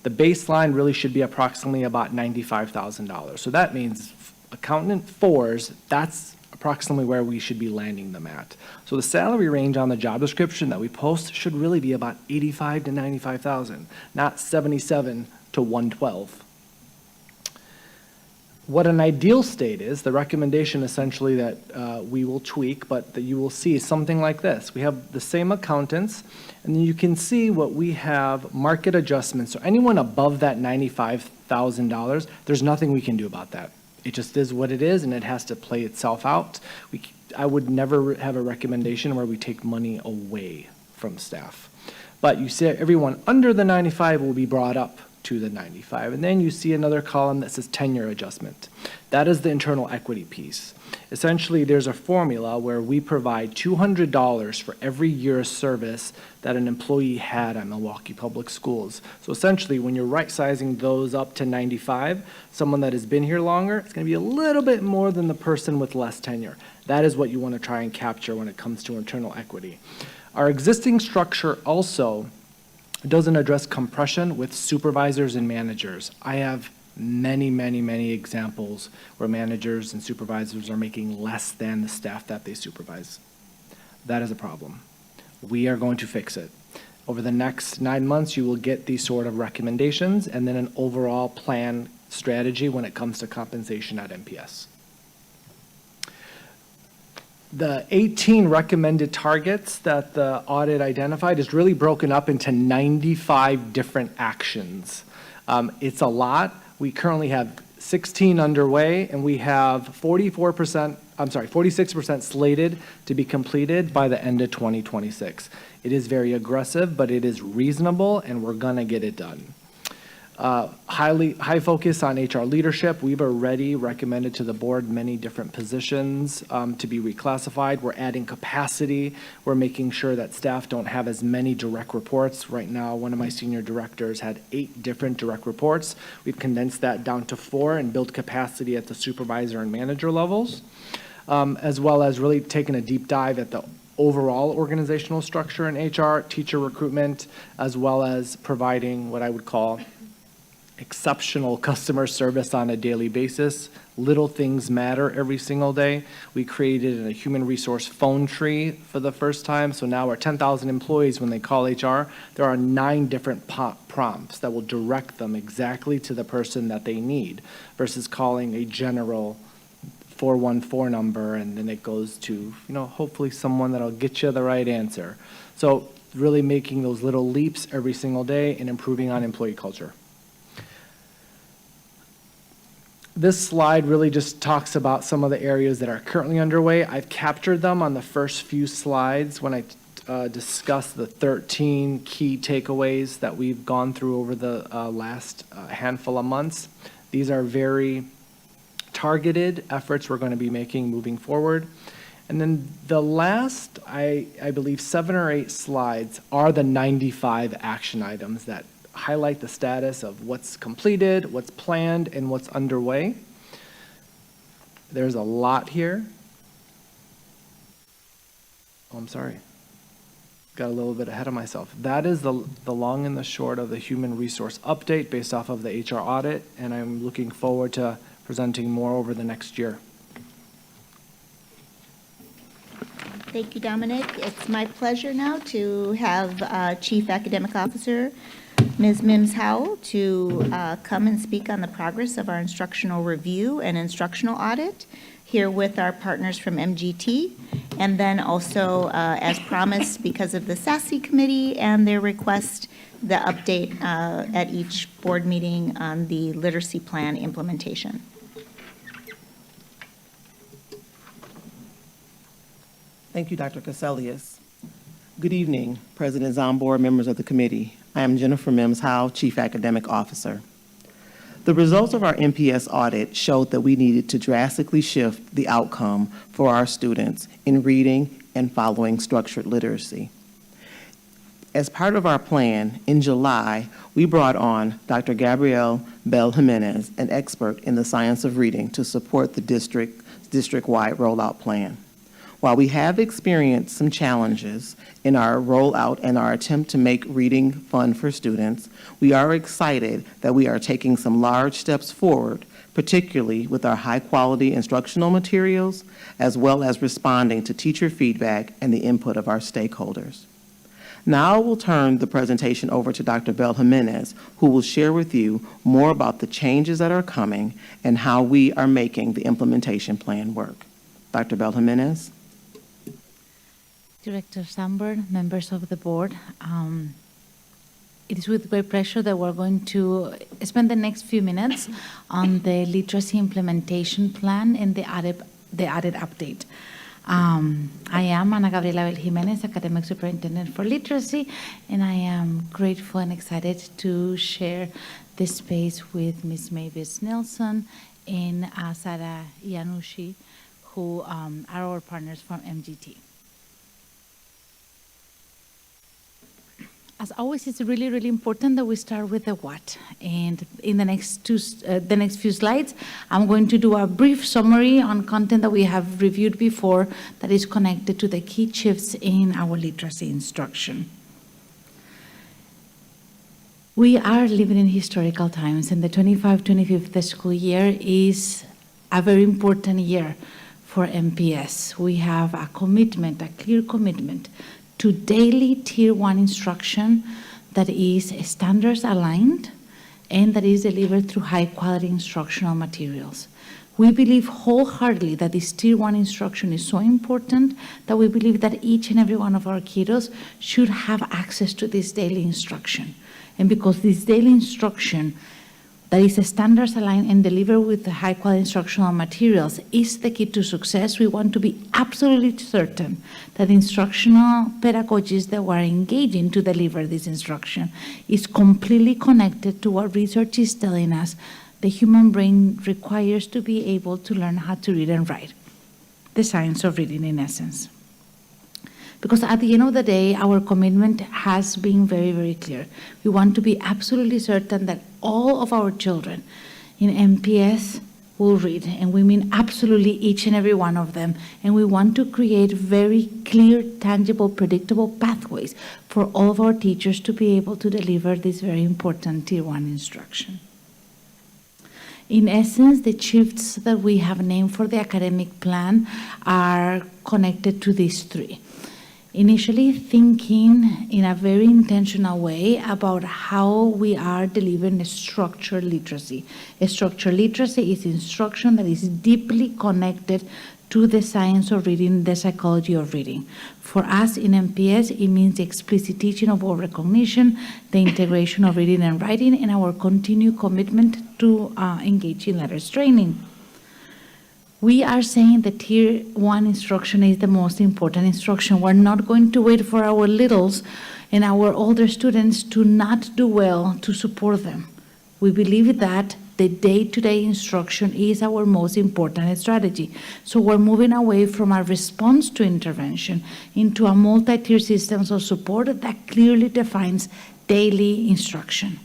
the baseline really should be approximately about $95,000. So that means accountant 4s, that's approximately where we should be landing them at. So the salary range on the job description that we post should really be about 85 to 95,000, not 77 to 112. What an ideal state is, the recommendation essentially that we will tweak, but that you will see something like this. We have the same accountants, and then you can see what we have market adjustments. So anyone above that $95,000, there's nothing we can do about that. It just is what it is, and it has to play itself out. I would never have a recommendation where we take money away from staff. But you see everyone under the 95 will be brought up to the 95. And then you see another column that says tenure adjustment. That is the internal equity piece. Essentially, there's a formula where we provide $200 for every year of service that an employee had at Milwaukee Public Schools. So essentially, when you're right-sizing those up to 95, someone that has been here longer, it's going to be a little bit more than the person with less tenure. That is what you want to try and capture when it comes to internal equity. Our existing structure also doesn't address compression with supervisors and managers. I have many, many, many examples where managers and supervisors are making less than the staff that they supervise. That is a problem. We are going to fix it. Over the next 9 months, you will get these sort of recommendations and then an overall plan strategy when it comes to compensation at MPS. The 18 recommended targets that the audit identified is really broken up into 95 different actions. It's a lot. We currently have 16 underway, and we have 46% slated to be completed by the end of 2026. It is very aggressive, but it is reasonable, and we're gonna get it done. High focus on HR leadership. We've already recommended to the board many different positions to be reclassified. We're adding capacity. We're making sure that staff don't have as many direct reports. Right now, one of my senior directors had 8 different direct reports. We've condensed that down to 4 and built capacity at the supervisor and manager levels, as well as really taking a deep dive at the overall organizational structure in HR, teacher recruitment, as well as providing what I would call exceptional customer service on a daily basis. Little things matter every single day. We created a human resource phone tree for the first time. So now our 10,000 employees, when they call HR, there are 9 different prompts that will direct them exactly to the person that they need versus calling a general 414 number and then it goes to, hopefully someone that'll get you the right answer. So really making those little leaps every single day and improving on employee culture. This slide really just talks about some of the areas that are currently underway. I've captured them on the first few slides when I discussed the 13 key takeaways that we've gone through over the last handful of months. These are very targeted efforts we're going to be making moving forward. And then the last, I believe, 7 or 8 slides are the 95 action items that highlight the status of what's completed, what's planned, and what's underway. There's a lot here. Oh, I'm sorry. Got a little bit ahead of myself. That is the long and the short of the human resource update based off of the HR audit, and I'm looking forward to presenting more over the next year. Thank you, Dominic. It's my pleasure now to have Chief Academic Officer Ms. Mims Howell to come and speak on the progress of our instructional review and instructional audit here with our partners from MGT. And then also, as promised, because of the SASE committee and their request, the update at each board meeting on the literacy plan implementation. Thank you, Dr. Cassellius. Good evening, President Zambor, members of the committee. I am Jennifer Mims Howell, Chief Academic Officer. The results of our MPS audit showed that we needed to drastically shift the outcome for our students in reading and following structured literacy. As part of our plan, in July, we brought on Dr. Gabrielle Bell Jimenez, an expert in the science of reading, to support the district-wide rollout plan. While we have experienced some challenges in our rollout and our attempt to make reading fun for students, we are excited that we are taking some large steps forward, particularly with our high-quality instructional materials, as well as responding to teacher feedback and the input of our stakeholders. Now I will turn the presentation over to Dr. Bell Jimenez, who will share with you more about the changes that are coming and how we are making the implementation plan work. Dr. Bell Jimenez. Director Zambor, members of the board, it is with great pleasure that we're going to spend the next few minutes on the literacy implementation plan and the added update. I am Ana Gabriela Bell Jimenez, Academic Superintendent for Literacy, and I am grateful and excited to share this space with Ms. Mavis Nelson and Sara Yanushi, who are our partners from MGT. As always, it's really, really important that we start with the what. And in the next few slides, I'm going to do a brief summary on content that we have reviewed before that is connected to the key shifts in our literacy instruction. We are living in historical times, and the 25-25 school year is a very important year for MPS. We have a commitment, a clear commitment to daily Tier 1 instruction that is standards aligned and that is delivered through high quality instructional materials. We believe wholeheartedly that this Tier 1 instruction is so important that we believe that each and every one of our kiddos should have access to this daily instruction. And because this daily instruction that is standards aligned and delivered with the high quality instructional materials is the key to success, we want to be absolutely certain that instructional pedagogies that we're engaging to deliver this instruction is completely connected to what research is telling us the human brain requires to be able to learn how to read and write. The science of reading in essence. Because at the end of the day, our commitment has been very, very clear. We want to be absolutely certain that all of our children in MPS will read, and we mean absolutely each and every one of them. And we want to create very clear, tangible, predictable pathways for all of our teachers to be able to deliver this very important Tier 1 instruction. In essence, the shifts that we have named for the academic plan are connected to these three. Initially thinking in a very intentional way about how we are delivering a structured literacy. A structured literacy is instruction that is deeply connected to the science of reading, the psychology of reading. For us in MPS, it means the explicit teaching of word recognition, the integration of reading and writing, and our continued commitment to engage in letters training. We are saying that Tier 1 instruction is the most important instruction. We're not going to wait for our littles and our older students to not do well to support them. We believe that the day-to-day instruction is our most important strategy. So we're moving away from a response to intervention into a multi-tier system of support that clearly defines daily instruction.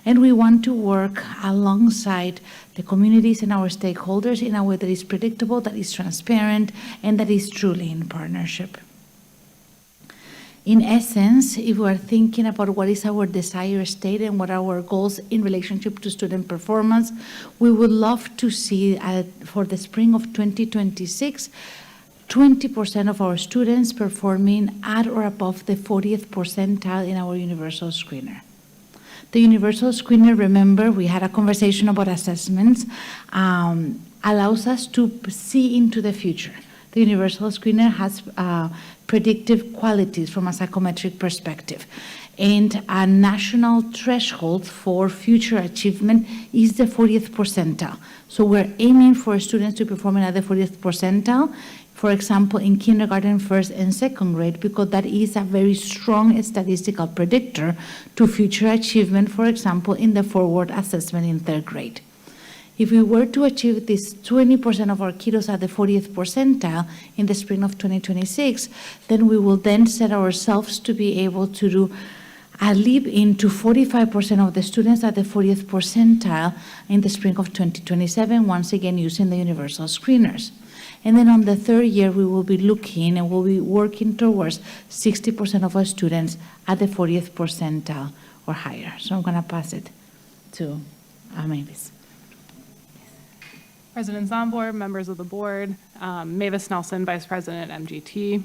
And we want to work alongside the communities and our stakeholders in a way that is predictable, that is transparent, and that is truly in partnership. In essence, if we are thinking about what is our desired state and what are our goals in relationship to student performance, we would love to see for the spring of 2026, 20% of our students performing at or above the 40th percentile in our universal screener. The universal screener, remember, we had a conversation about assessments, allows us to see into the future. The universal screener has predictive qualities from a psychometric perspective. And a national threshold for future achievement is the 40th percentile. So we're aiming for students to perform at the 40th percentile, for example, in kindergarten, first and second grade, because that is a very strong statistical predictor to future achievement, for example, in the forward assessment in third grade. If we were to achieve this 20% of our kiddos at the 40th percentile in the spring of 2026, then we will then set ourselves to be able to do a leap into 45% of the students at the 40th percentile in the spring of 2027, once again using the universal screeners. And then on the third year, we will be looking and we'll be working towards 60% of our students at the 40th percentile or higher. So I'm going to pass it to Mavis. President Zambor, members of the board, Mavis Nelson, Vice President, MGT.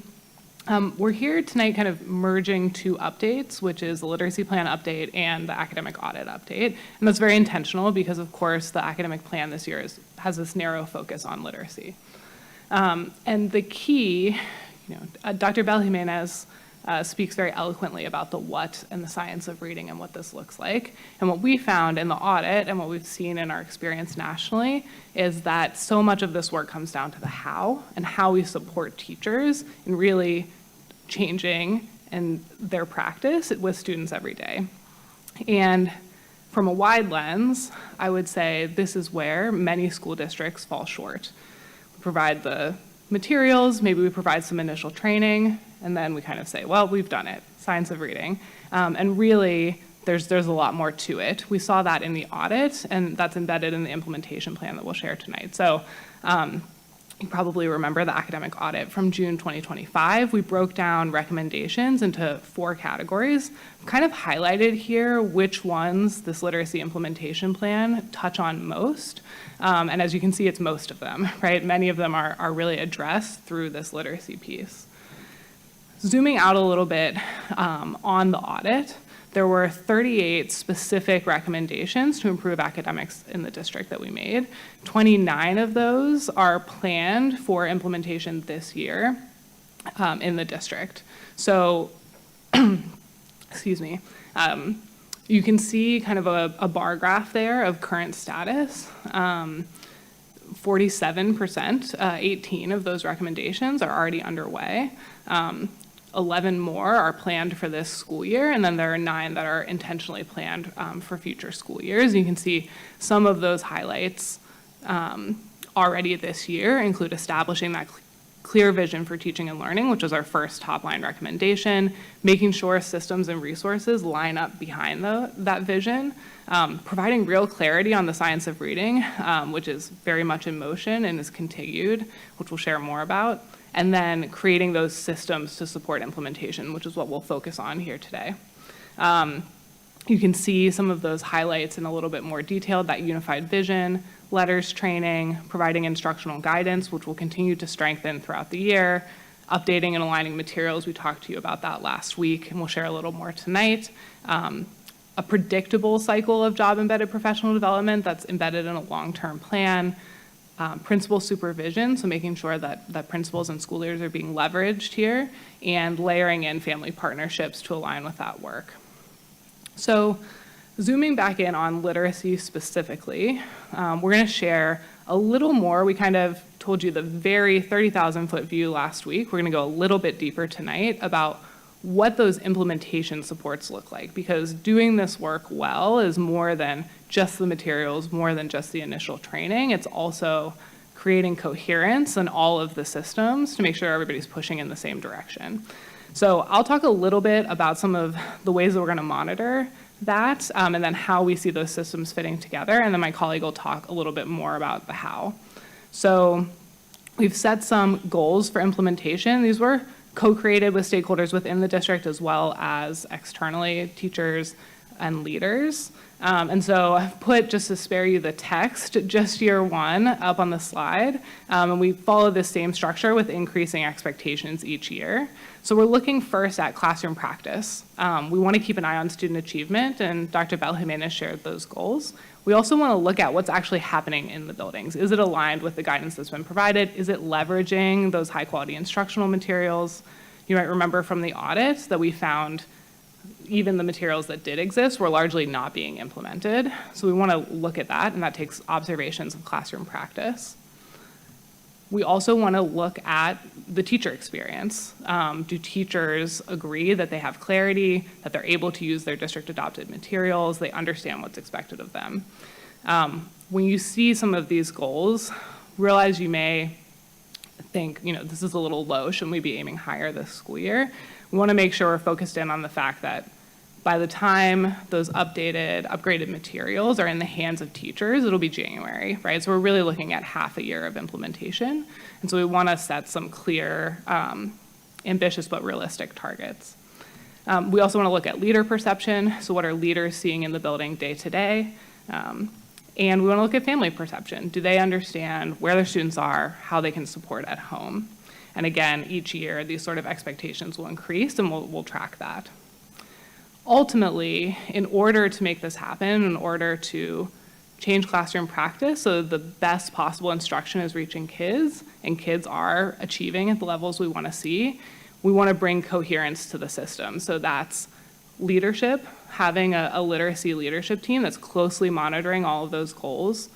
We're here tonight kind of merging two updates, which is the literacy plan update and the academic audit update. And that's very intentional because, of course, the academic plan this year has this narrow focus on literacy. And the key, Dr. Bel Jimenez speaks very eloquently about the what and the science of reading and what this looks like. And what we found in the audit and what we've seen in our experience nationally is that so much of this work comes down to the how and how we support teachers in really changing in their practice with students every day. And from a wide lens, I would say this is where many school districts fall short. We provide the materials, maybe we provide some initial training, and then we kind of say, well, we've done it, science of reading. And really, there's a lot more to it. We saw that in the audit, and that's embedded in the implementation plan that we'll share tonight. So you probably remember the academic audit from June 2025. We broke down recommendations into 4 categories. I've kind of highlighted here which ones this literacy implementation plan touch on most. And as you can see, it's most of them, right? Many of them are really addressed through this literacy piece. Zooming out a little bit on the audit, there were 38 specific recommendations to improve academics in the district that we made. 29 of those are planned for implementation this year in the district. So, excuse me, you can see kind of a bar graph there of current status. 47%, 18 of those recommendations are already underway. 11 more are planned for this school year, and then there are 9 that are intentionally planned for future school years. You can see some of those highlights already this year include establishing that clear vision for teaching and learning, which was our first top-line recommendation, making sure systems and resources line up behind that vision, providing real clarity on the science of reading, which is very much in motion and is continued, which we'll share more about, and then creating those systems to support implementation, which is what we'll focus on here today. You can see some of those highlights in a little bit more detail, that unified vision, letters training, providing instructional guidance, which will continue to strengthen throughout the year, updating and aligning materials. We talked to you about that last week, and we'll share a little more tonight. A predictable cycle of job-embedded professional development that's embedded in a long-term plan. Principal supervision, so making sure that principals and school leaders are being leveraged here, and layering in family partnerships to align with that work. So zooming back in on literacy specifically, we're going to share a little more. We kind of told you the very 30,000-foot view last week. We're going to go a little bit deeper tonight about what those implementation supports look like, because doing this work well is more than just the materials, more than just the initial training. It's also creating coherence in all of the systems to make sure everybody's pushing in the same direction. So I'll talk a little bit about some of the ways that we're going to monitor that, and then how we see those systems fitting together, and then my colleague will talk a little bit more about the how. So we've set some goals for implementation. These were co-created with stakeholders within the district as well as externally, teachers and leaders. And so I've put, just to spare you the text, just year one up on the slide. And we follow this same structure with increasing expectations each year. So we're looking first at classroom practice. We want to keep an eye on student achievement, and Dr. Bel Jimenez shared those goals. We also want to look at what's actually happening in the buildings. Is it aligned with the guidance that's been provided? Is it leveraging those high-quality instructional materials? You might remember from the audit that we found even the materials that did exist were largely not being implemented. So we want to look at that, and that takes observations of classroom practice. We also want to look at the teacher experience. Do teachers agree that they have clarity, that they're able to use their district-adopted materials, they understand what's expected of them? When you see some of these goals, realize you may think, this is a little low, shouldn't we be aiming higher this school year? We want to make sure we're focused in on the fact that by the time those upgraded materials are in the hands of teachers, it'll be January, right? So we're really looking at half a year of implementation. And so we want to set some clear, ambitious but realistic targets. We also want to look at leader perception. So what are leaders seeing in the building day to day? And we want to look at family perception. Do they understand where their students are, how they can support at home? And again, each year, these sort of expectations will increase, and we'll track that. Ultimately, in order to make this happen, in order to change classroom practice so the best possible instruction is reaching kids, and kids are achieving at the levels we want to see, we want to bring coherence to the system. So that's leadership, having a literacy leadership team that's closely monitoring all of those goals.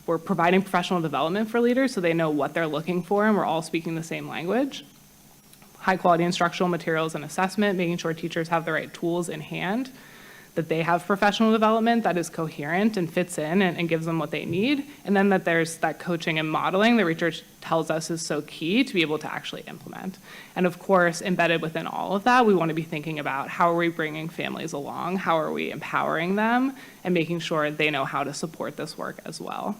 We're providing professional development for leaders so they know what they're looking for, and we're all speaking the same language. High-quality instructional materials and assessment, making sure teachers have the right tools in hand, that they have professional development that is coherent and fits in and gives them what they need, and then that there's that coaching and modeling that research tells us is so key to be able to actually implement. And of course, embedded within all of that, we want to be thinking about how are we bringing families along, how are we empowering them, and making sure they know how to support this work as well.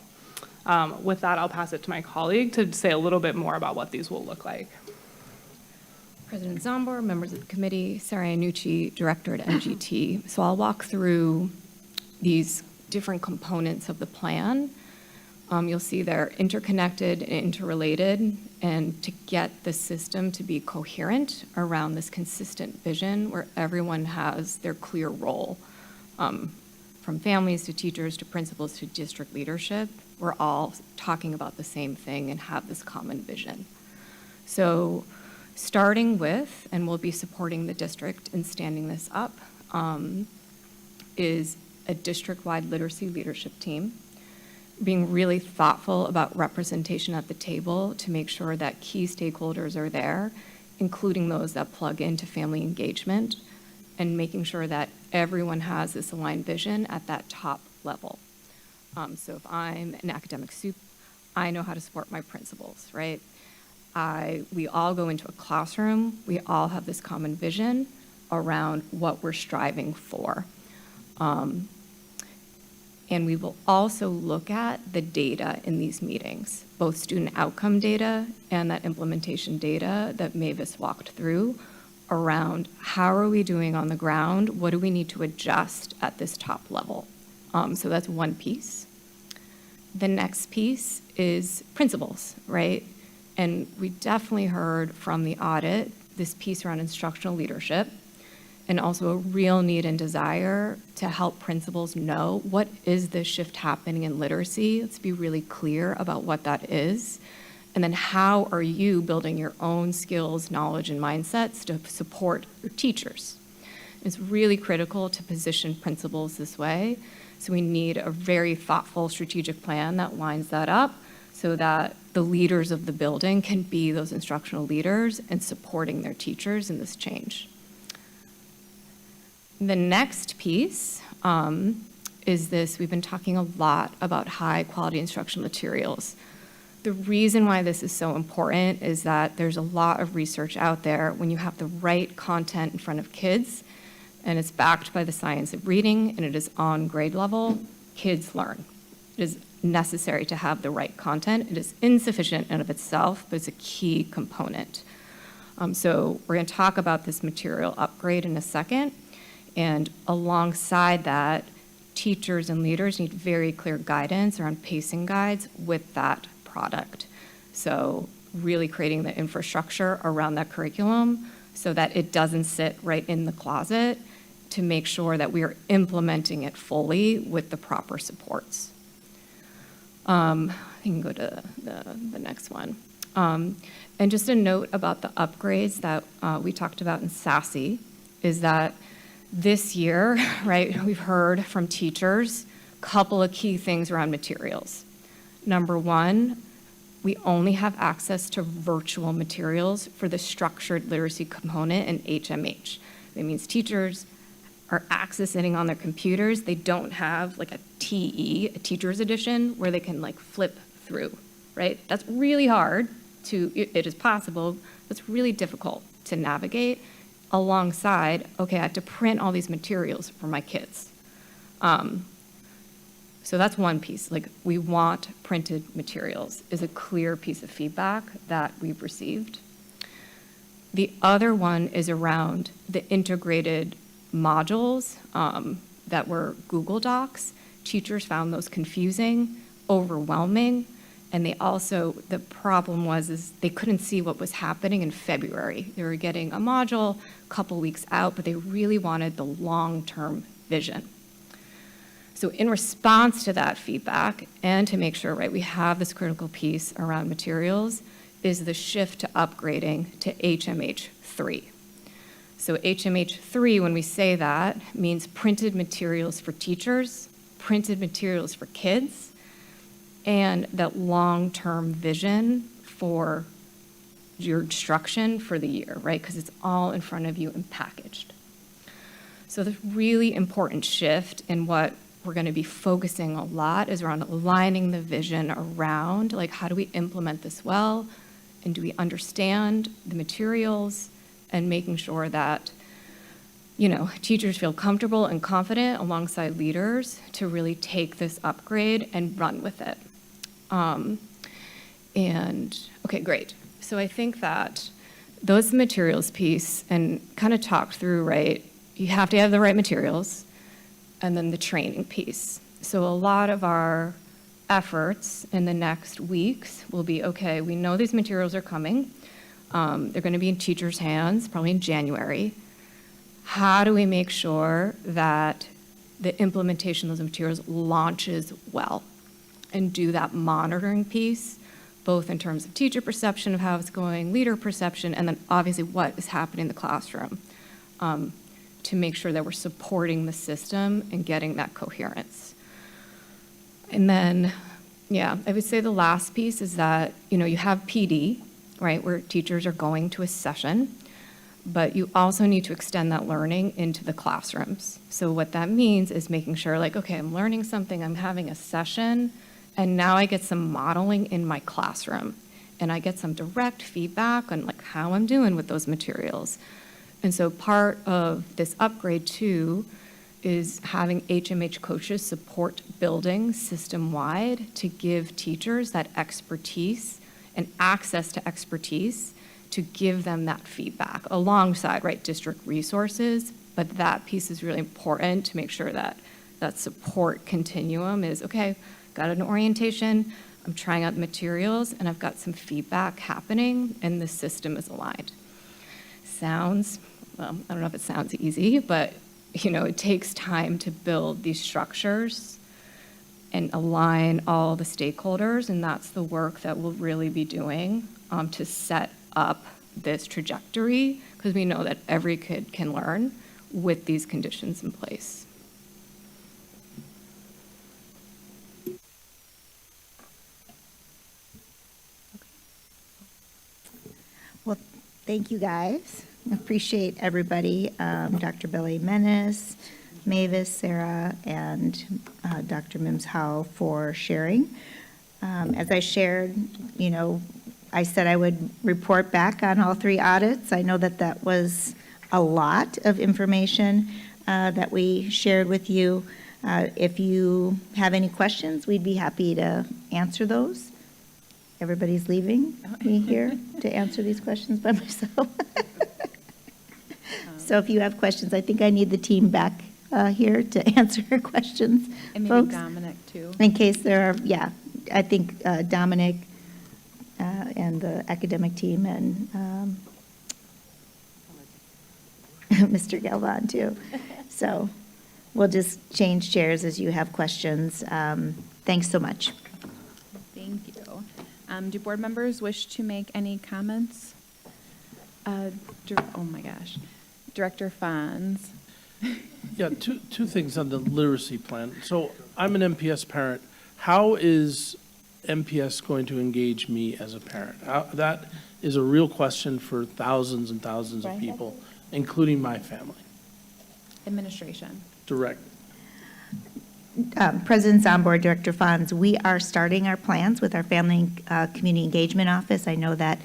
With that, I'll pass it to my colleague to say a little bit more about what these will look like. President Zambor, members of the committee, Sarah Iannucci, Director at MGT. So I'll walk through these different components of the plan. You'll see they're interconnected and interrelated, and to get the system to be coherent around this consistent vision where everyone has their clear role, from families to teachers to principals to district leadership, we're all talking about the same thing and have this common vision. So starting with, and we'll be supporting the district in standing this up, is a district-wide literacy leadership team, being really thoughtful about representation at the table to make sure that key stakeholders are there, including those that plug into family engagement, and making sure that everyone has this aligned vision at that top level. So if I'm an academic soup, I know how to support my principals, right? We all go into a classroom, we all have this common vision around what we're striving for. And we will also look at the data in these meetings, both student outcome data and that implementation data that Mavis walked through around how are we doing on the ground, what do we need to adjust at this top level. So that's one piece. The next piece is principals, right? And we definitely heard from the audit this piece around instructional leadership, and also a real need and desire to help principals know what is the shift happening in literacy. Let's be really clear about what that is. And then how are you building your own skills, knowledge, and mindsets to support your teachers? It's really critical to position principals this way. So we need a very thoughtful strategic plan that lines that up so that the leaders of the building can be those instructional leaders and supporting their teachers in this change. The next piece is this, we've been talking a lot about high-quality instructional materials. The reason why this is so important is that there's a lot of research out there when you have the right content in front of kids, and it's backed by the science of reading, and it is on grade level, kids learn. It is necessary to have the right content. It is insufficient in and of itself, but it's a key component. So we're going to talk about this material upgrade in a second, and alongside that, teachers and leaders need very clear guidance around pacing guides with that product. So really creating the infrastructure around that curriculum so that it doesn't sit right in the closet, to make sure that we are implementing it fully with the proper supports. I can go to the next one. And just a note about the upgrades that we talked about in SASE is that this year, right, we've heard from teachers a couple of key things around materials. Number one, we only have access to virtual materials for the structured literacy component in HMH. That means teachers are accessing on their computers. They don't have like a TE, a teacher's edition, where they can like flip through, right? That's really hard to, it is possible, but it's really difficult to navigate alongside, okay, I have to print all these materials for my kids. So that's one piece, like we want printed materials is a clear piece of feedback that we've received. The other one is around the integrated modules that were Google Docs. Teachers found those confusing, overwhelming, and they also, the problem is they couldn't see what was happening in February. They were getting a module a couple weeks out, but they really wanted the long-term vision. So in response to that feedback, and to make sure, right, we have this critical piece around materials, is the shift to upgrading to HMH3. So HMH3, when we say that, means printed materials for teachers, printed materials for kids, and that long-term vision for your instruction for the year, right? Because it's all in front of you and packaged. So the really important shift in what we're going to be focusing a lot is around aligning the vision around, like, how do we implement this well? And do we understand the materials? And making sure that, you know, teachers feel comfortable and confident alongside leaders to really take this upgrade and run with it. Okay, great. So I think that those materials piece and kind of talked through, right, you have to have the right materials, and then the training piece. So a lot of our efforts in the next weeks will be, okay, we know these materials are coming. They're going to be in teachers' hands, probably in January. How do we make sure that the implementation of those materials launches well? And do that monitoring piece, both in terms of teacher perception of how it's going, leader perception, and then obviously what is happening in the classroom, to make sure that we're supporting the system and getting that coherence. And then, yeah, I would say the last piece is that, you know, you have PD, right, where teachers are going to a session, but you also need to extend that learning into the classrooms. So what that means is making sure, like, okay, I'm learning something, I'm having a session, and now I get some modeling in my classroom, and I get some direct feedback on like how I'm doing with those materials. And so part of this upgrade too is having HMH coaches support building system-wide to give teachers that expertise and access to expertise to give them that feedback alongside, right, district resources. But that piece is really important to make sure that that support continuum is, okay, got an orientation, I'm trying out the materials, and I've got some feedback happening, and the system is aligned. Sounds, well, I don't know if it sounds easy, but you know, it takes time to build these structures and align all the stakeholders, and that's the work that we'll really be doing to set up this trajectory, because we know that every kid can learn with these conditions in place. Well, thank you, guys. Appreciate everybody, Dr. Billy Menace, Mavis, Sarah, and Dr. Mims Howe for sharing. As I shared, I said I would report back on all 3 audits. I know that was a lot of information that we shared with you. If you have any questions, we'd be happy to answer those. Everybody's leaving me here to answer these questions by myself. So if you have questions, I think I need the team back here to answer your questions, And maybe folks. Dominic, too. In case there are, yeah, I think Dominic and the academic team and Mr. Galvan, too. So we'll just change chairs as you have questions. Thanks so much. Thank you. Do board members wish to make any comments? Oh my gosh. Director Fonz. Yeah, two things on the literacy plan. So I'm an MPS parent. How is MPS going to engage me as a parent? That is a real question for thousands and thousands of people, including my family. Administration. Direct. President Zambor, Director Fonz, we are starting our plans with our Family and Community Engagement Office. I know that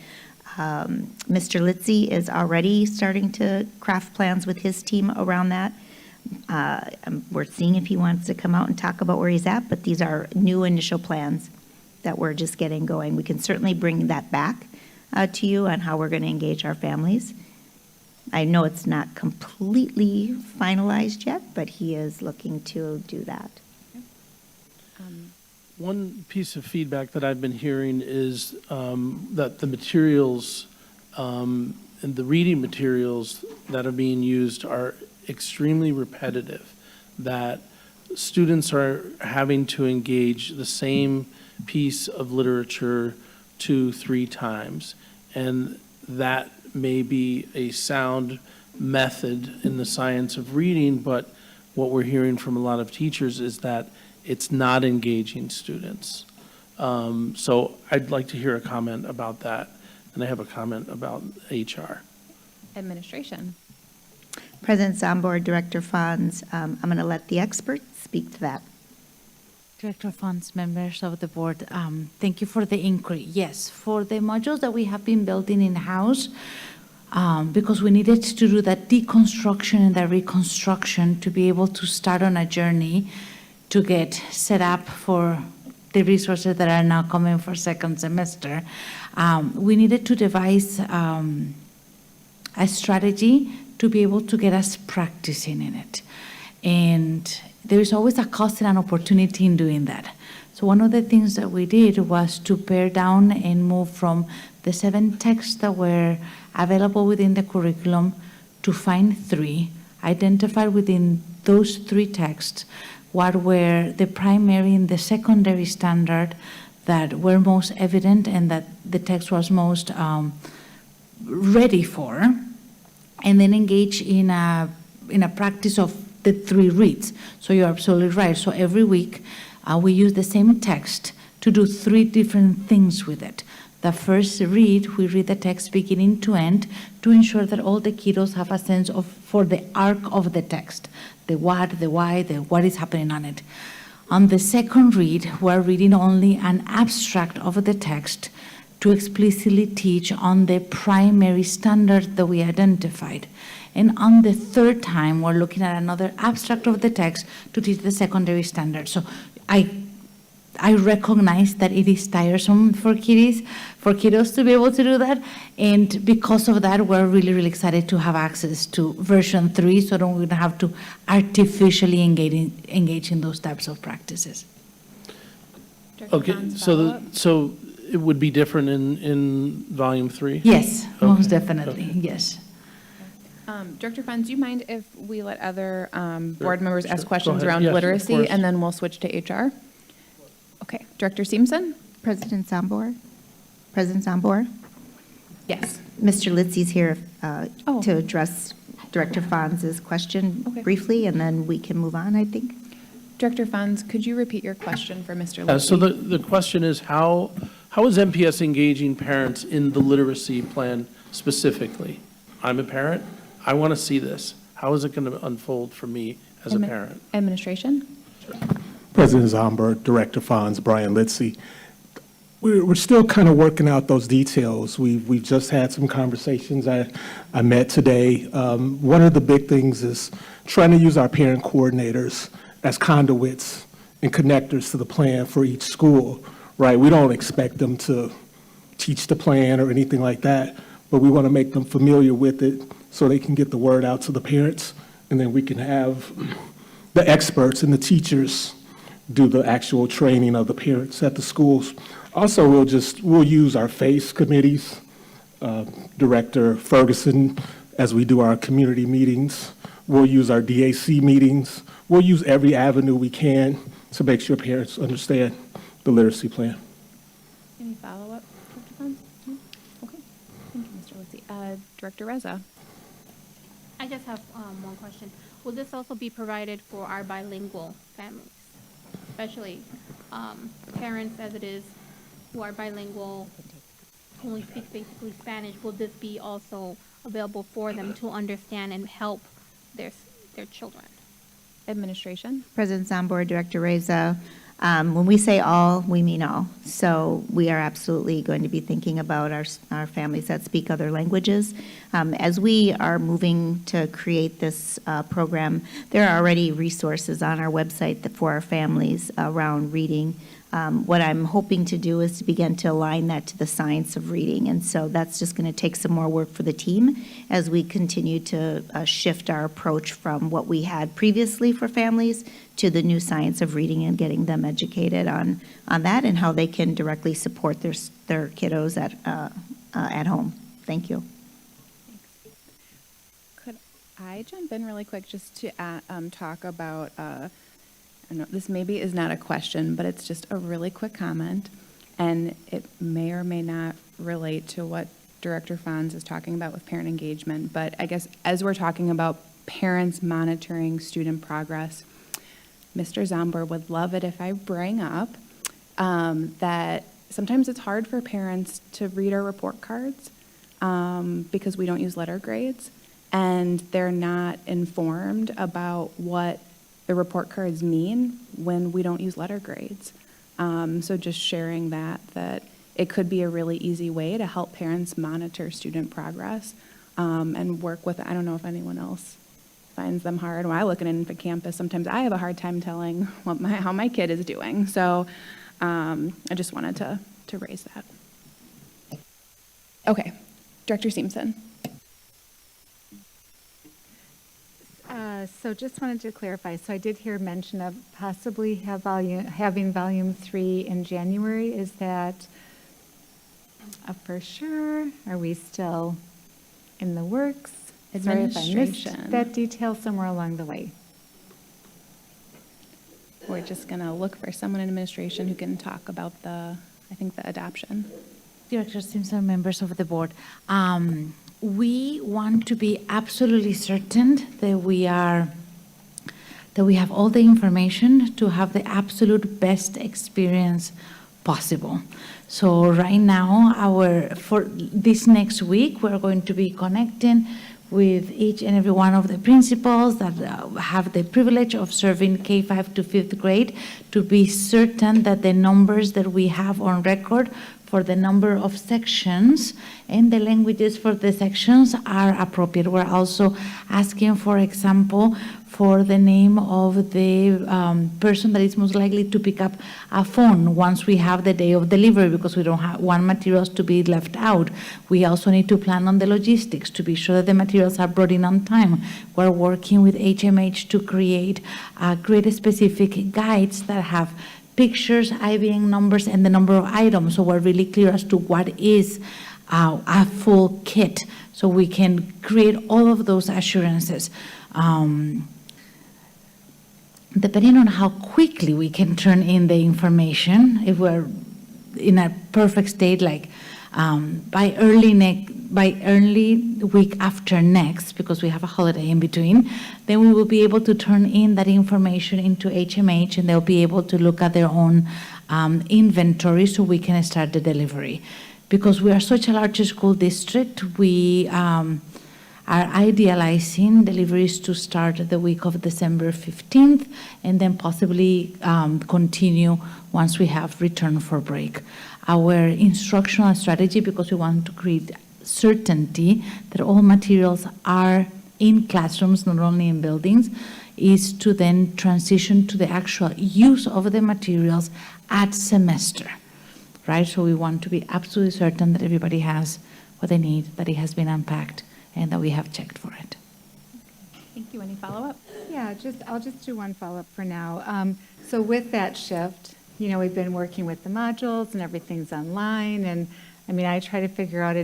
Mr. Litzy is already starting to craft plans with his team around that. We're seeing if he wants to come out and talk about where he's at, but these are new initial plans that we're just getting going. We can certainly bring that back to you on how we're going to engage our families. I know it's not completely finalized yet, but he is looking to do that. One piece of feedback that I've been hearing is that the materials and the reading materials that are being used are extremely repetitive, that students are having to engage the same piece of literature 2-3 times, and that may be a sound method in the science of reading, but what we're hearing from a lot of teachers is that it's not engaging students. So I'd like to hear a comment about that, and I have a comment about HR. Administration. President Zambor, Director Fonz, I'm going to let the experts speak to that. Director Funds, members of the board, thank you for the inquiry. Yes, for the modules that we have been building in-house, because we needed to do that deconstruction and that reconstruction to be able to start on a journey to get set up for the resources that are now coming for second semester. We needed to devise a strategy to be able to get us practicing in it. And there is always a cost and an opportunity in doing that. So one of the things that we did was to pare down and move from the 7 texts that were available within the curriculum to find 3, identify within those 3 texts what were the primary and the secondary standard that were most evident and that the text was most ready for, and then engage in a practice of the 3 reads. So you're absolutely right. So every week we use the same text to do 3 different things with it. The first read, we read the text beginning to end to ensure that all the kiddos have a sense of, for the arc of the text, the what, the why, the what is happening on it. On the second read, we're reading only an abstract of the text to explicitly teach on the primary standard that we identified. And on the third time, we're looking at another abstract of the text to teach the secondary standard. So I recognize that it is tiresome for kiddos to be able to do that. And because of that, we're really, really excited to have access to version 3 so that we don't have to artificially engage in those types of practices. Okay, so it would be different in volume 3? Yes, Okay, most definitely, okay. yes. Director Funds, do you mind if we let other board members ask Sure. questions Go ahead. around Yes, of literacy, course. and then we'll switch to HR? Okay, Director Seamson? President Zambor? President Zambor? Yes. Mr. Litzy's here Oh. to address Director Fonz's question Okay. briefly, and then we can move on, I think. Director Funds, could you repeat your question for Mr. So Litzy? the question is, how How is MPS engaging parents in the literacy plan specifically? I'm a parent. I want to see this. How is it going to unfold for me as a parent? Administration? President Zomber, Director Fonz, Brian Litzy. We're still kind of working out those details. We've just had some conversations I met today. One of the big things is trying to use our parent coordinators as conduits and connectors to the plan for each school, right? We don't expect them to teach the plan or anything like that, but we want to make them familiar with it so they can get the word out to the parents, and then we can have the experts and the teachers do the actual training of the parents at the schools. Also, we'll use our FACE committees, Director Ferguson, as we do our community meetings. We'll use our DAC meetings. We'll use every avenue we can to make sure parents understand the literacy plan. Any follow-up, Dr. Fons? No? Okay, thank you, Mr. Litzy. Director Reza? I just have one question. Will this also be provided for our bilingual families, especially parents as it is who are bilingual, who only speak basically Spanish? Will this be also available for them to understand and help their children? Administration? President Zambor, Director Reza, when we say all, we mean all. So we are absolutely going to be thinking about our families that speak other languages. As we are moving to create this program, there are already resources on our website for our families around reading. What I'm hoping to do is to begin to align that to the science of reading. And so that's just going to take some more work for the team as we continue to shift our approach from what we had previously for families to the new science of reading and getting them educated on that and how they can directly support their kiddos at home. Thank you. Could I jump in really quick just to talk about I know this maybe is not a question, but it's just a really quick comment, and it may or may not relate to what Director Fonz is talking about with parent engagement. But I guess as we're talking about parents monitoring student progress, Mr. Zomber would love it if I bring up that sometimes it's hard for parents to read our report cards because we don't use letter grades, and they're not informed about what the report cards mean when we don't use letter grades. So just sharing that it could be a really easy way to help parents monitor student progress and work with, I don't know if anyone else finds them hard. When I look at an infant campus, sometimes I have a hard time telling how my kid is doing. So I just wanted to raise that. Okay, Director Simpson. So just wanted to clarify. So I did hear mention of possibly having volume 3 in January. Is that for sure? Are we still in the works? Sorry if I missed that detail somewhere along the way. We're just going to look for someone in administration who can talk about the adoption. Director Simpson, members of the board, we want to be absolutely certain that we have all the information to have the absolute best experience possible. So right now, for this next week, we're going to be connecting with each and every one of the principals that have the privilege of serving K-5 to 5th grade to be certain that the numbers that we have on record for the number of sections and the languages for the sections are appropriate. We're also asking, for example, for the name of the person that is most likely to pick up a phone once we have the day of delivery, because we don't want materials to be left out. We also need to plan on the logistics to be sure that the materials are brought in on time. We're working with HMH to create great specific guides that have pictures, IBM numbers, and the number of items, so we're really clear as to what is a full kit, so we can create all of those assurances. Depending on how quickly we can turn in the information, if we're in a perfect state, like by early week after next, because we have a holiday in between, then we will be able to turn in that information into HMH, and they'll be able to look at their own inventory so we can start the delivery. Because we are such a large school district, we are idealizing deliveries to start the week of December 15th and then possibly continue once we have returned for break. Our instructional strategy, because we want to create certainty that all materials are in classrooms, not only in buildings, is to then transition to the actual use of the materials at semester, right? So we want to be absolutely certain that everybody has what they need, that it has been unpacked, and that we have checked for it. Thank you. Any follow-up? Yeah, I'll just do one follow-up for now. So with that shift, we've been working with the modules and everything's online, and I mean, I try to figure out,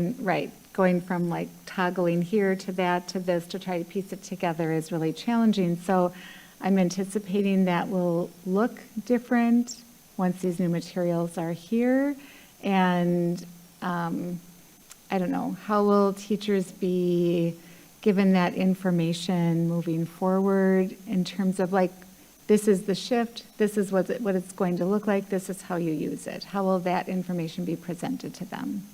going from like toggling here to that to this to try to piece it together is really challenging. So I'm anticipating that will look different once these new materials are here. And I don't know, how will teachers be given that information moving forward in terms of like, this is the shift, this is what it's going to look like, this is how you use it. How will that information be presented to them?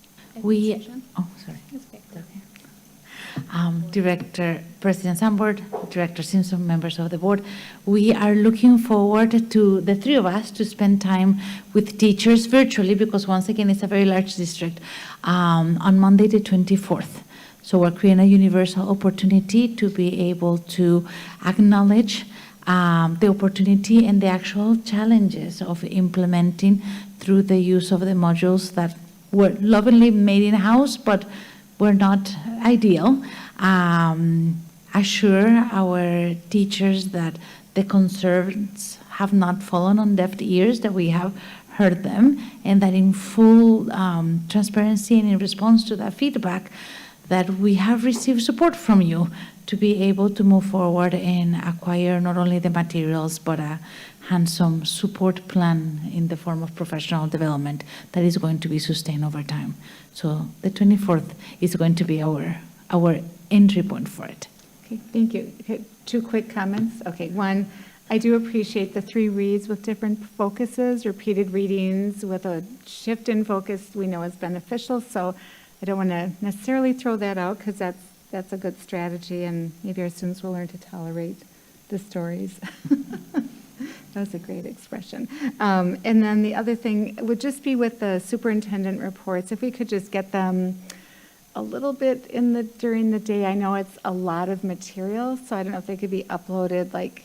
Director, President Zambor, Director Simpson, members of the board, we are looking forward to, the three of us, to spend time with teachers virtually, because once again, it's a very large district, on Monday the 24th. So we're creating a universal opportunity to be able to acknowledge the opportunity and the actual challenges of implementing through the use of the modules that were lovingly made in-house, but were not ideal. Assure our teachers that the concerns have not fallen on deaf ears, that we have heard them, and that in full transparency and in response to that feedback, that we have received support from you to be able to move forward and acquire not only the materials, but a handsome support plan in the form of professional development that is going to be sustained over time. So the 24th is going to be our entry point for it. Okay, thank you. Okay, 2 quick comments. Okay, one, I do appreciate the 3 reads with different focuses, repeated readings with a shift in focus we know is beneficial. So I don't want to necessarily throw that out, because that's a good strategy, and maybe our students will learn to tolerate the stories. That was a great expression. And then the other thing would just be with the superintendent reports, if we could just get them a little bit during the day. I know it's a lot of material, so I don't know if they could be uploaded like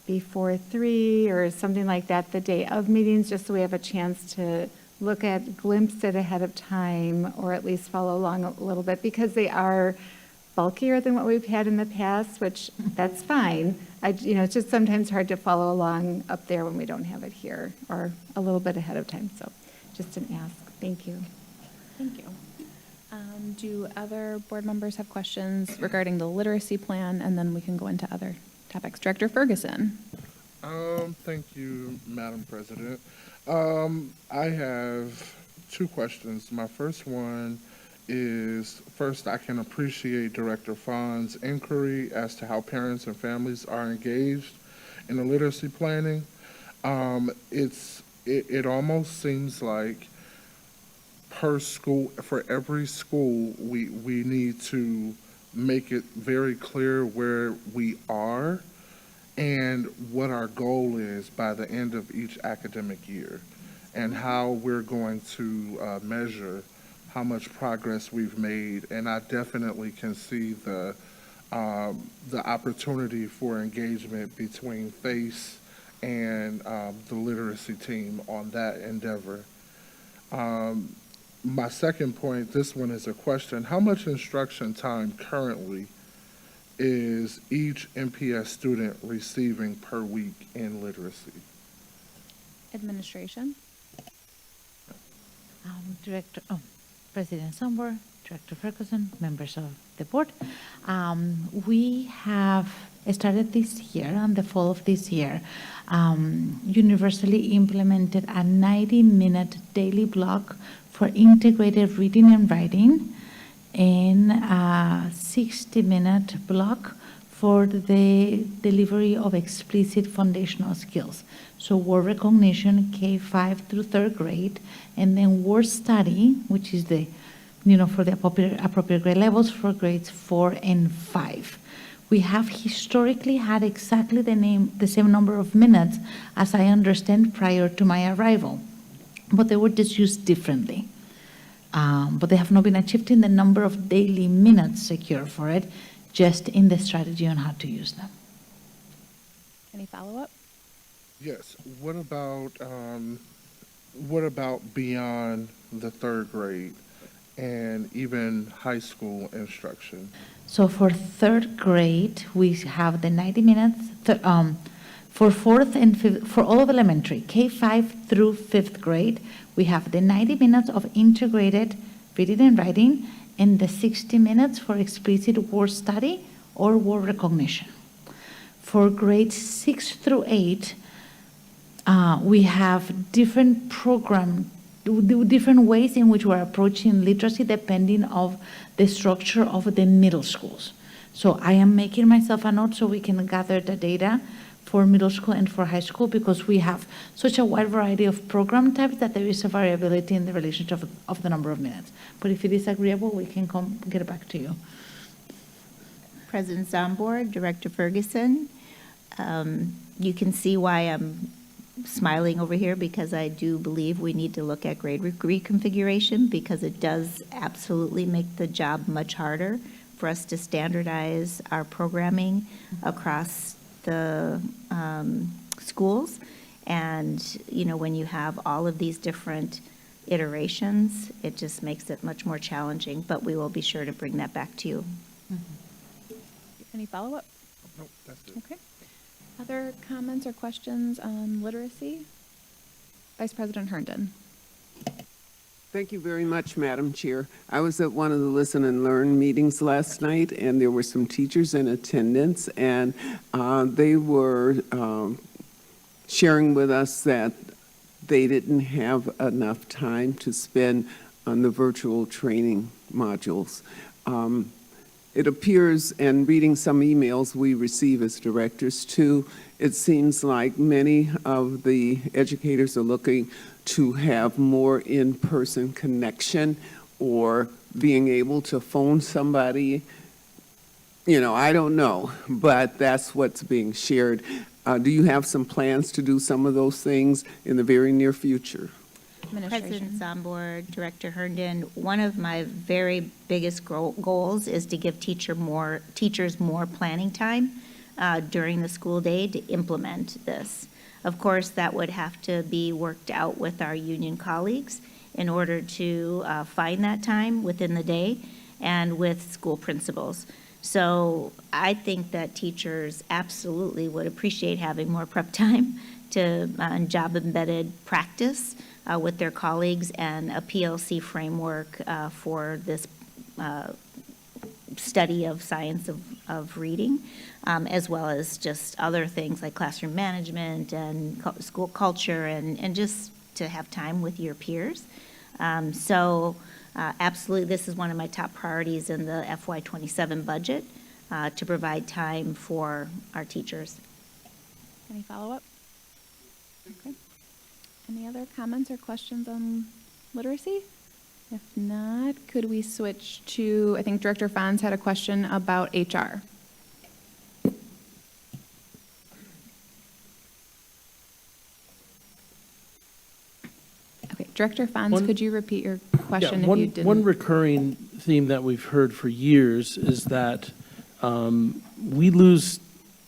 before 3 or something like that, the day of meetings, just so we have a chance to look at, glimpse it ahead of time, or at least follow along a little bit, because they are bulkier than what we've had in the past, which that's fine. It's just sometimes hard to follow along up there when we don't have it here, or a little bit ahead of time. So just an ask. Thank you. Thank you. Do other board members have questions regarding the literacy plan? And then we can go into other topics. Director Ferguson. Thank you, Madam President. I have 2 questions. My first one is, first, I can appreciate Director Fahn's inquiry as to how parents and families are engaged in the literacy planning. It almost seems like per school, for every school, we need to make it very clear where we are and what our goal is by the end of each academic year, and how we're going to measure how much progress we've made. And I definitely can see the opportunity for engagement between FACE and the literacy team on that endeavor. My second point, this one is a question: how much instruction time currently is each MPS student receiving per week in literacy? Administration. President Zambor, Director Ferguson, members of the board. We have started this year, on the fall of this year, universally implemented a 90-minute daily block for integrated reading and writing, and a 60-minute block for the delivery of explicit foundational skills. So word recognition, K-5 through third grade, and then word study, which is the, for the appropriate grade levels for grades 4 and 5. We have historically had exactly the same number of minutes, as I understand, prior to my arrival, but they were just used differently. But they have not been achieved in the number of daily minutes secured for it, just in the strategy on how to use them. Any follow-up? Yes. What about beyond the third grade and even high school instruction? So for third grade, we have the 90 minutes. For fourth and fifth, for all of elementary, K-5 through fifth grade, we have the 90 minutes of integrated reading and writing and the 60 minutes for explicit word study or word recognition. For grades 6 through 8, we have different different ways in which we're approaching literacy depending of the structure of the middle schools. So I am making myself a note so we can gather the data for middle school and for high school, because we have such a wide variety of program types that there is a variability in the relationship of the number of minutes. But if it is agreeable, we can get back to you. President Zambor, Director Ferguson, you can see why I'm smiling over here, because I do believe we need to look at grade reconfiguration, because it does absolutely make the job much harder for us to standardize our programming across the schools. And, when you have all of these different iterations, it just makes it much more challenging, but we will be sure to bring that back to you. Any follow-up? Nope, that's it. Okay. Other comments or questions on literacy? Vice President Herndon. Thank you very much, Madam Chair. I was at one of the Listen and Learn meetings last night, and there were some teachers in attendance, and they were sharing with us that they didn't have enough time to spend on the virtual training modules. It appears, and reading some emails we receive as directors too, it seems like many of the educators are looking to have more in-person connection or being able to phone somebody. I don't know, but that's what's being shared. Do you have some plans to do some of those things in the very near future? President Zambor, Director Herndon, one of my very biggest goals is to give teachers more planning time during the school day to implement this. Of course, that would have to be worked out with our union colleagues in order to find that time within the day and with school principals. So I think that teachers absolutely would appreciate having more prep time to job-embedded practice with their colleagues and a PLC framework for this study of science of reading, as well as just other things like classroom management and school culture and just to have time with your peers. So absolutely, this is one of my top priorities in the FY27 budget, to provide time for our teachers. Any follow-up? Okay. Any other comments or questions on literacy? If not, could we switch to, I think Director Fons had a question about HR. Okay, Director Fons, could you repeat your question if you didn't? One recurring theme that we've heard for years is that we lose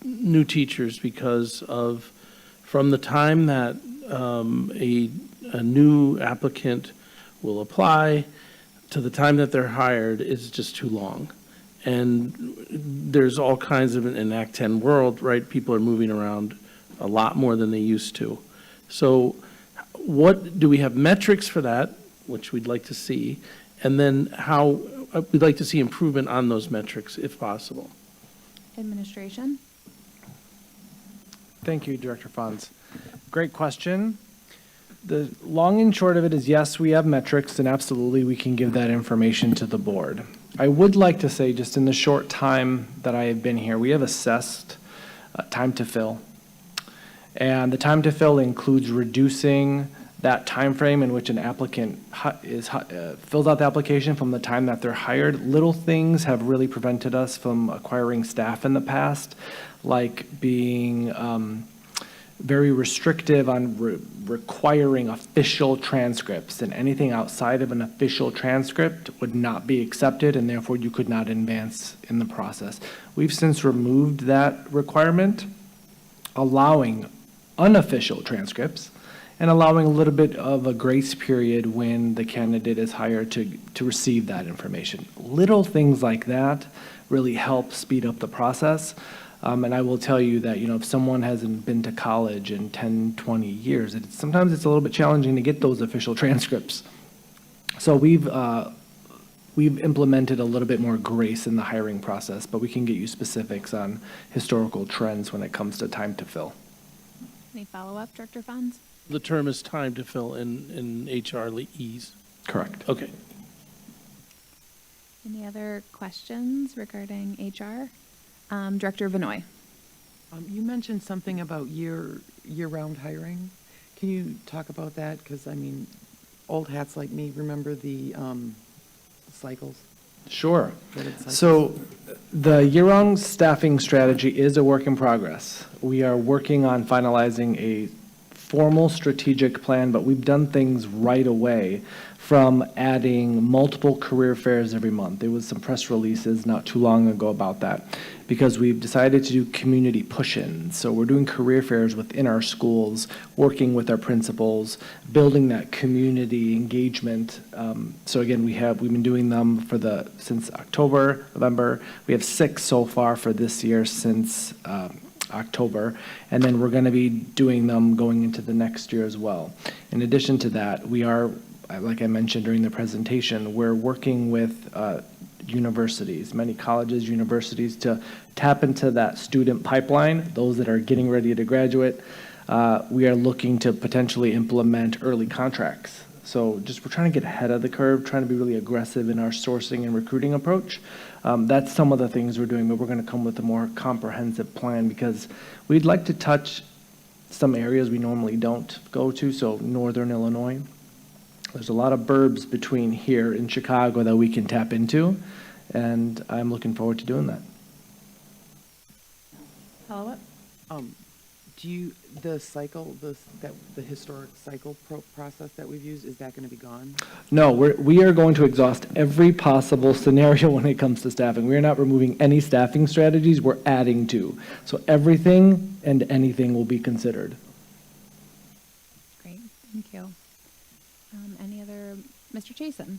new teachers because of, from the time that a new applicant will apply to the time that they're hired is just too long. And there's all kinds of, in Act 10 world, right, people are moving around a lot more than they used to. So what, do we have metrics for that, which we'd like to see, and then how, we'd like to see improvement on those metrics if possible. Administration? Thank you, Director Fons. Great question. The long and short of it is, yes, we have metrics, and absolutely we can give that information to the board. I would like to say, just in the short time that I have been here, we have assessed time to fill. And the time to fill includes reducing that time frame in which an applicant fills out the application from the time that they're hired. Little things have really prevented us from acquiring staff in the past, like being very restrictive on requiring official transcripts, and anything outside of an official transcript would not be accepted, and therefore you could not advance in the process. We've since removed that requirement, allowing unofficial transcripts and allowing a little bit of a grace period when the candidate is hired to receive that information. Little things like that really help speed up the process. And I will tell you that, if someone hasn't been to college in 10, 20 years, sometimes it's a little bit challenging to get those official transcripts. So we've implemented a little bit more grace in the hiring process, but we can get you specifics on historical trends when it comes to time to fill. Any follow-up, Director Fons? The term is time to fill in HREs. Correct. Okay. Any other questions regarding HR? Director Vinoy. You mentioned something about year-round hiring. Can you talk about that? Because, old hats like me remember the cycles. Sure. So the year-round staffing strategy is a work in progress. We are working on finalizing a formal strategic plan, but we've done things right away, from adding multiple career fairs every month. There was some press releases not too long ago about that, because we've decided to do community push-ins. So we're doing career fairs within our schools, working with our principals, building that community engagement. So again, we've been doing them since October, November. We have 6 so far for this year since October, and then we're going to be doing them going into the next year as well. In addition to that, we are, like I mentioned during the presentation, we're working with universities, many colleges, universities, to tap into that student pipeline, those that are getting ready to graduate. We are looking to potentially implement early contracts. So we're trying to get ahead of the curve, trying to be really aggressive in our sourcing and recruiting approach. That's some of the things we're doing, but we're going to come with a more comprehensive plan, because we'd like to touch some areas we normally don't go to. So Northern Illinois, there's a lot of burbs between here and Chicago that we can tap into, and I'm looking forward to doing that. Follow-up? The historic cycle process that we've used, is that going to be gone? No, we are going to exhaust every possible scenario when it comes to staffing. We are not removing any staffing strategies, we're adding to. So everything and anything will be considered. Great, thank you. Any other, Mr. Chason?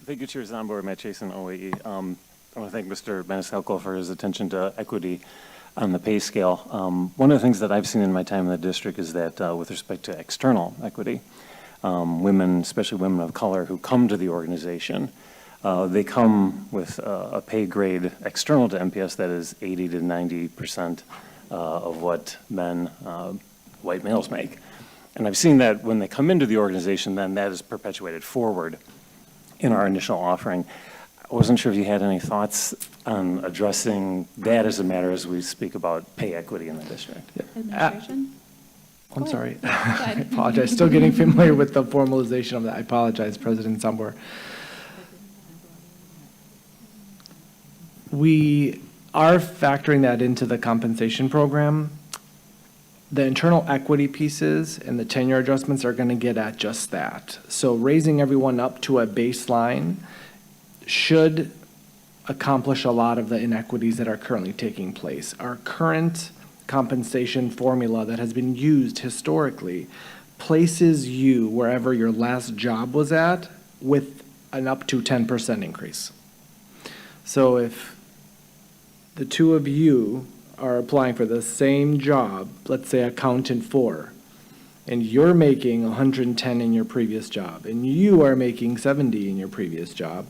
Thank you, Chair Zambor, Matt Chason, OAE. I want to thank Mr. Maniscalco for his attention to equity on the pay scale. One of the things that I've seen in my time in the district is that with respect to external equity, women, especially women of color who come to the organization, they come with a pay grade external to MPS that is 80 to 90% of what white males make. And I've seen that when they come into the organization, then that is perpetuated forward in our initial offering. I wasn't sure if you had any thoughts on addressing that as a matter as we speak about pay equity in the district. Administration? I'm sorry. I apologize. Still getting familiar with the formalization of that. I apologize, President Zambor. We are factoring that into the compensation program. The internal equity pieces and the tenure adjustments are going to get at just that. So raising everyone up to a baseline should accomplish a lot of the inequities that are currently taking place. Our current compensation formula that has been used historically places you wherever your last job was at with an up to 10% increase. So if the two of you are applying for the same job, let's say accountant 4, and you're making 110 in your previous job, and you are making 70 in your previous job,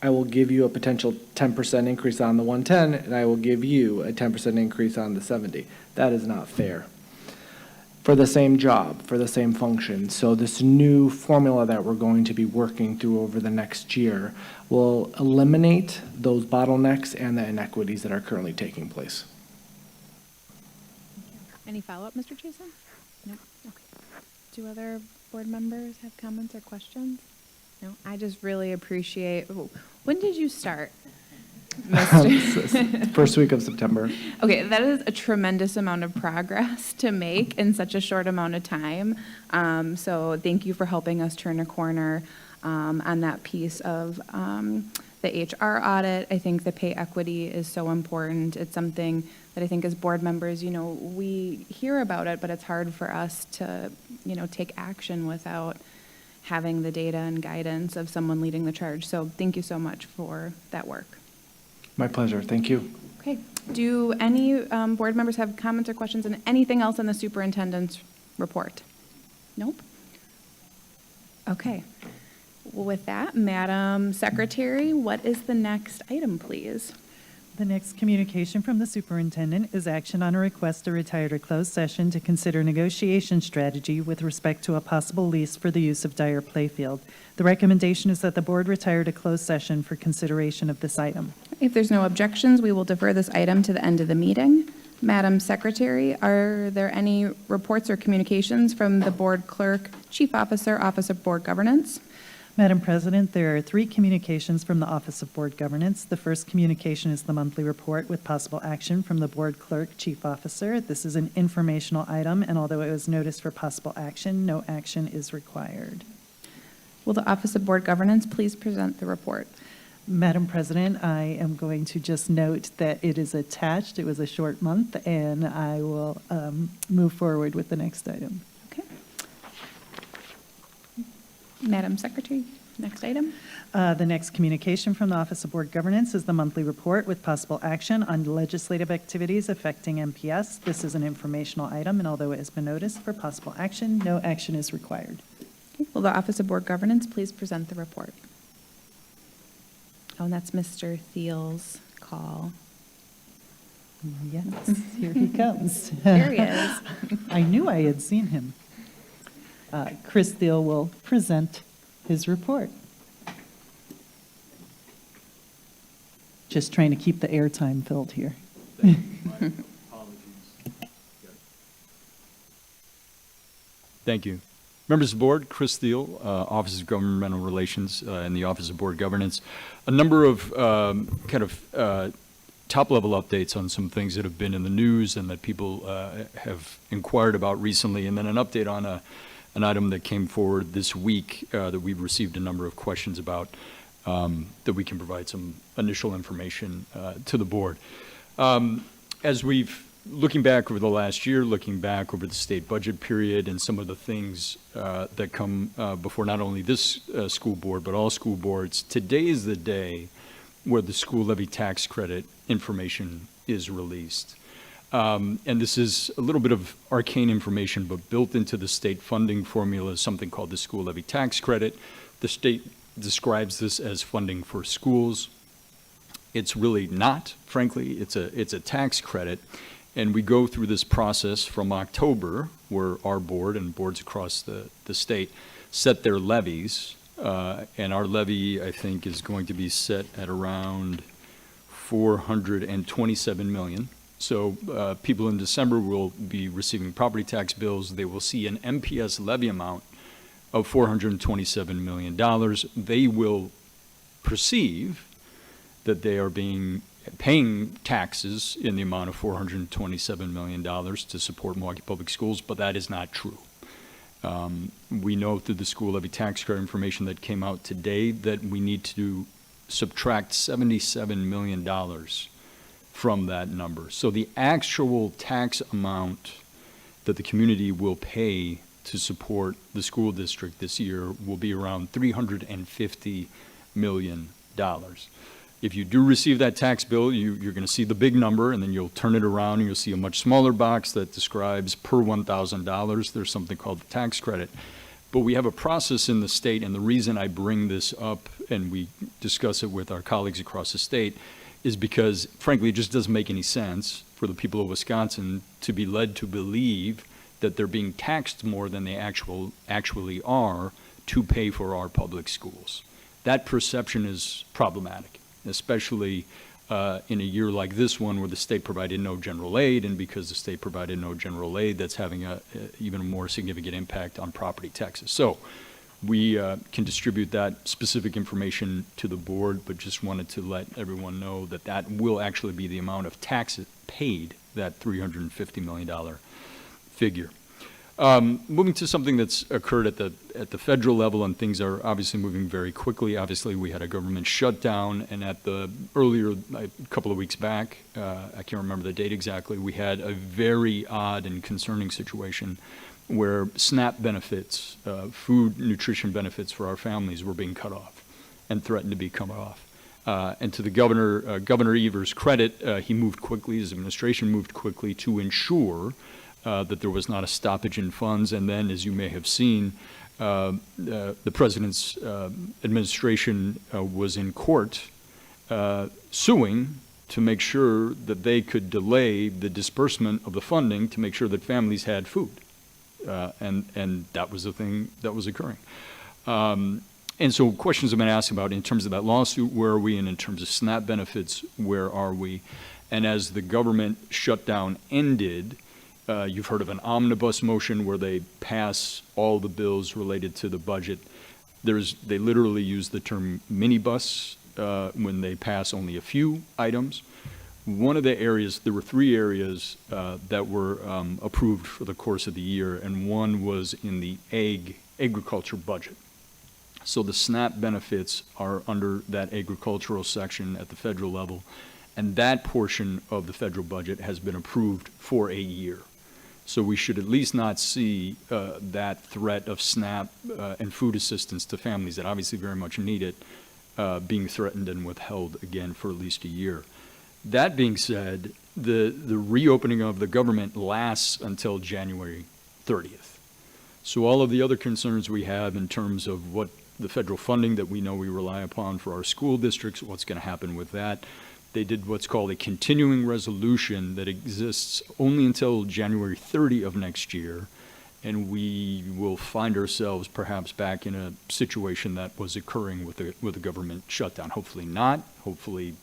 I will give you a potential 10% increase on the 110, and I will give you a 10% increase on the 70. That is not fair. for the same job, for the same function. So this new formula that we're going to be working through over the next year will eliminate those bottlenecks and the inequities that are currently taking place. Any follow-up, Mr. Chason? No? Okay. Do other board members have comments or questions? No? I just really appreciate, when did you start? First week of September. Okay, that is a tremendous amount of progress to make in such a short amount of time. So thank you for helping us turn a corner on that piece of the HR audit. I think the pay equity is so important. It's something that I think as board members, you know, we hear about it, but it's hard for us to, you know, take action without having the data and guidance of someone leading the charge. So thank you so much for that work. My pleasure. Thank you. Okay. Do any board members have comments or questions on anything else in the superintendent's report? Nope. Okay. Well, with that, Madam Secretary, what is the next item, please? The next communication from the superintendent is action on a request to retire to closed session to consider negotiation strategy with respect to a possible lease for the use of Dyer Playfield. The recommendation is that the board retire to closed session for consideration of this item. If there's no objections, we will defer this item to the end of the meeting. Madam Secretary, are there any reports or communications from the board clerk, chief officer, Office of Board Governance? Madam President, there are 3 communications from the Office of Board Governance. The first communication is the monthly report with possible action from the board clerk, chief officer. This is an informational item, and although it was noticed for possible action, no action is required. Will the Office of Board Governance please present the report? Madam President, I am going to just note that it is attached. It was a short month, and I will move forward with the next item. Okay. Madam Secretary, next item. The next communication from the Office of Board Governance is the monthly report with possible action on legislative activities affecting MPS. This is an informational item, and although it has been noticed for possible action, no action is required. Okay. Will the Office of Board Governance please present the report? Oh, and that's Mr. Thiel's call. Yes, here he comes. There he is. I knew I had seen him. Chris Thiel will present his report. Just trying to keep the airtime filled here. Thank you. Members of the board, Chris Thiel, Office of Governmental Relations in the Office of Board Governance. A number of top-level updates on some things that have been in the news and that people have inquired about recently, and then an update on an item that came forward this week that we've received a number of questions about that we can provide some initial information to the board. As we've looking back over the last year, looking back over the state budget period and some of the things that come before not only this school board, but all school boards, today is the day where the school levy tax credit information is released. And this is a little bit of arcane information, but built into the state funding formula is something called the school levy tax credit. The state describes this as funding for schools. It's really not, frankly. It's a tax credit. And we go through this process from October, where our board and boards across the state set their levies. And our levy, I think, is going to be set at around $427 million. So people in December will be receiving property tax bills. They will see an MPS levy amount of $427 million. They will perceive that they are paying taxes in the amount of $427 million to support Milwaukee Public Schools, but that is not true. We know through the school levy tax credit information that came out today that we need to subtract $77 million from that number. So the actual tax amount that the community will pay to support the school district this year will be around $350 million. If you do receive that tax bill, you're going to see the big number, and then you'll turn it around and you'll see a much smaller box that describes per $1,000, there's something called the tax credit. But we have a process in the state, and the reason I bring this up and we discuss it with our colleagues across the state is because, frankly, it just doesn't make any sense for the people of Wisconsin to be led to believe that they're being taxed more than they actually are to pay for our public schools. That perception is problematic, especially in a year like this one where the state provided no general aid, and because the state provided no general aid, that's having a even more significant impact on property taxes. So we can distribute that specific information to the board, but just wanted to let everyone know that that will actually be the amount of taxes paid, that $350 million figure. Moving to something that's occurred at the federal level, and things are obviously moving very quickly. Obviously, we had a government shutdown, and a couple of weeks back, I can't remember the date exactly, we had a very odd and concerning situation where SNAP benefits, food nutrition benefits for our families were being cut off and threatened to be cut off. And to the Governor Evers' credit, he moved quickly, his administration moved quickly to ensure that there was not a stoppage in funds. And then, as you may have seen, the president's administration was in court suing to make sure that they could delay the disbursement of the funding to make sure that families had food. And that was the thing that was occurring. And so questions have been asked about, in terms of that lawsuit, where are we? And in terms of SNAP benefits, where are we? And as the government shutdown ended, you've heard of an omnibus motion where they pass all the bills related to the budget. They literally use the term minibus when they pass only a few items. One of the areas, there were 3 areas that were approved for the course of the year, and one was in the agriculture budget. So the SNAP benefits are under that agricultural section at the federal level, and that portion of the federal budget has been approved for a year. So we should at least not see that threat of SNAP and food assistance to families that obviously very much need it being threatened and withheld again for at least a year. That being said, the reopening of the government lasts until January 30th. So all of the other concerns we have in terms of what the federal funding that we know we rely upon for our school districts, what's going to happen with that. They did what's called a continuing resolution that exists only until January 30 of next year, and we will find ourselves perhaps back in a situation that was occurring with the government shutdown. Hopefully not. Hopefully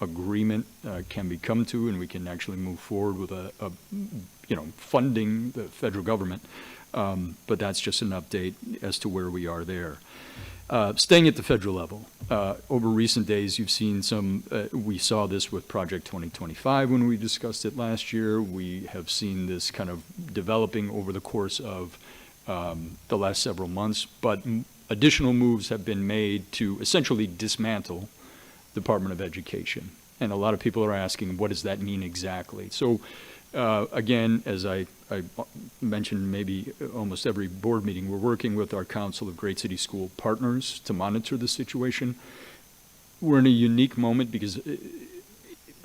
agreement can be come to, and we can actually move forward with funding the federal government. But that's just an update as to where we are there. Staying at the federal level, over recent days, you've seen we saw this with Project 2025 when we discussed it last year. We have seen this kind of developing over the course of the last several months, but additional moves have been made to essentially dismantle the Department of Education. And a lot of people are asking, what does that mean exactly? So again, as I mentioned maybe almost every board meeting, we're working with our Council of Great City School Partners to monitor the situation. We're in a unique moment because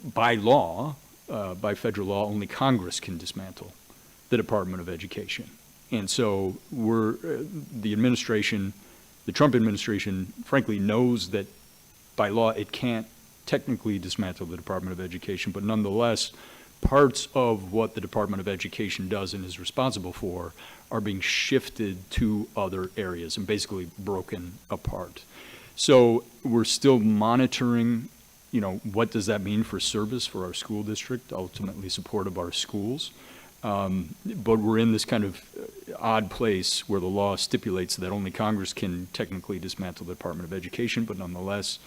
by law, by federal law, only Congress can dismantle the Department of Education. And so the administration, the Trump administration, frankly knows that by law it can't technically dismantle the Department of Education, but nonetheless, parts of what the Department of Education does and is responsible for are being shifted to other areas and basically broken apart. So we're still monitoring, what does that mean for service for our school district, ultimately support of our schools. But we're in this kind of odd place where the law stipulates that only Congress can technically dismantle the Department of Education, but nonetheless,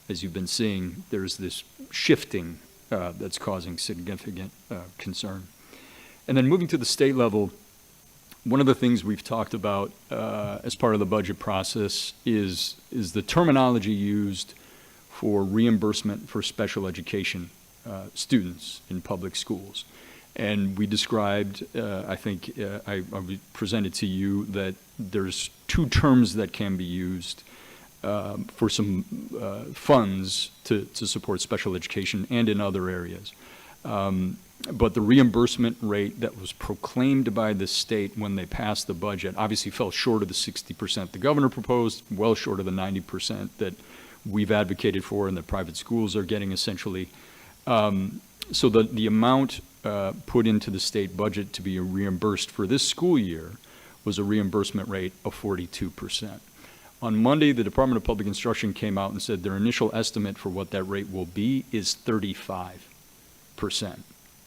as you've been seeing, there's this shifting that's causing significant concern. And then moving to the state level, one of the things we've talked about as part of the budget process is the terminology used for reimbursement for special education students in public schools. And we described, I think I presented to you that there's 2 terms that can be used for some funds to support special education and in other areas. But the reimbursement rate that was proclaimed by the state when they passed the budget obviously fell short of the 60% the governor proposed, well short of the 90% that we've advocated for and that private schools are getting essentially. So the amount put into the state budget to be reimbursed for this school year was a reimbursement rate of 42%. On Monday, the Department of Public Instruction came out and said their initial estimate for what that rate will be is 35%,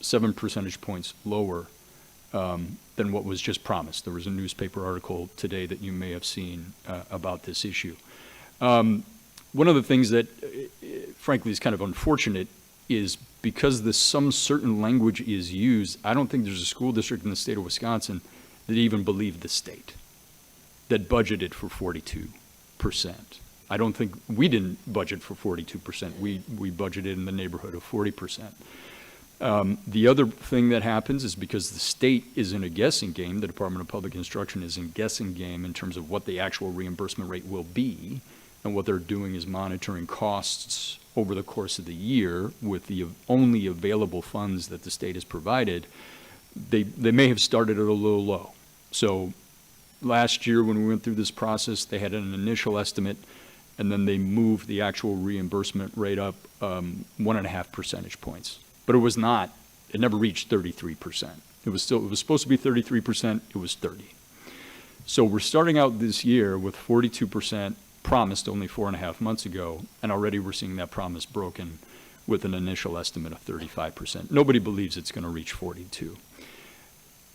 7 percentage points lower than what was just promised. There was a newspaper article today that you may have seen about this issue. One of the things that, frankly, is kind of unfortunate is because some certain language is used, I don't think there's a school district in the state of Wisconsin that even believed the state, that budgeted for 42%. I don't think, we didn't budget for 42%. We budgeted in the neighborhood of 40%. The other thing that happens is because the state is in a guessing game, the Department of Public Instruction is in a guessing game in terms of what the actual reimbursement rate will be, and what they're doing is monitoring costs over the course of the year with the only available funds that the state has provided. They may have started at a little low. So last year when we went through this process, they had an initial estimate, and then they moved the actual reimbursement rate up 1.5 percentage points. But it never reached 33%. It was supposed to be 33%, it was 30. So we're starting out this year with 42% promised only 4.5 months ago, and already we're seeing that promise broken with an initial estimate of 35%. Nobody believes it's going to reach 42.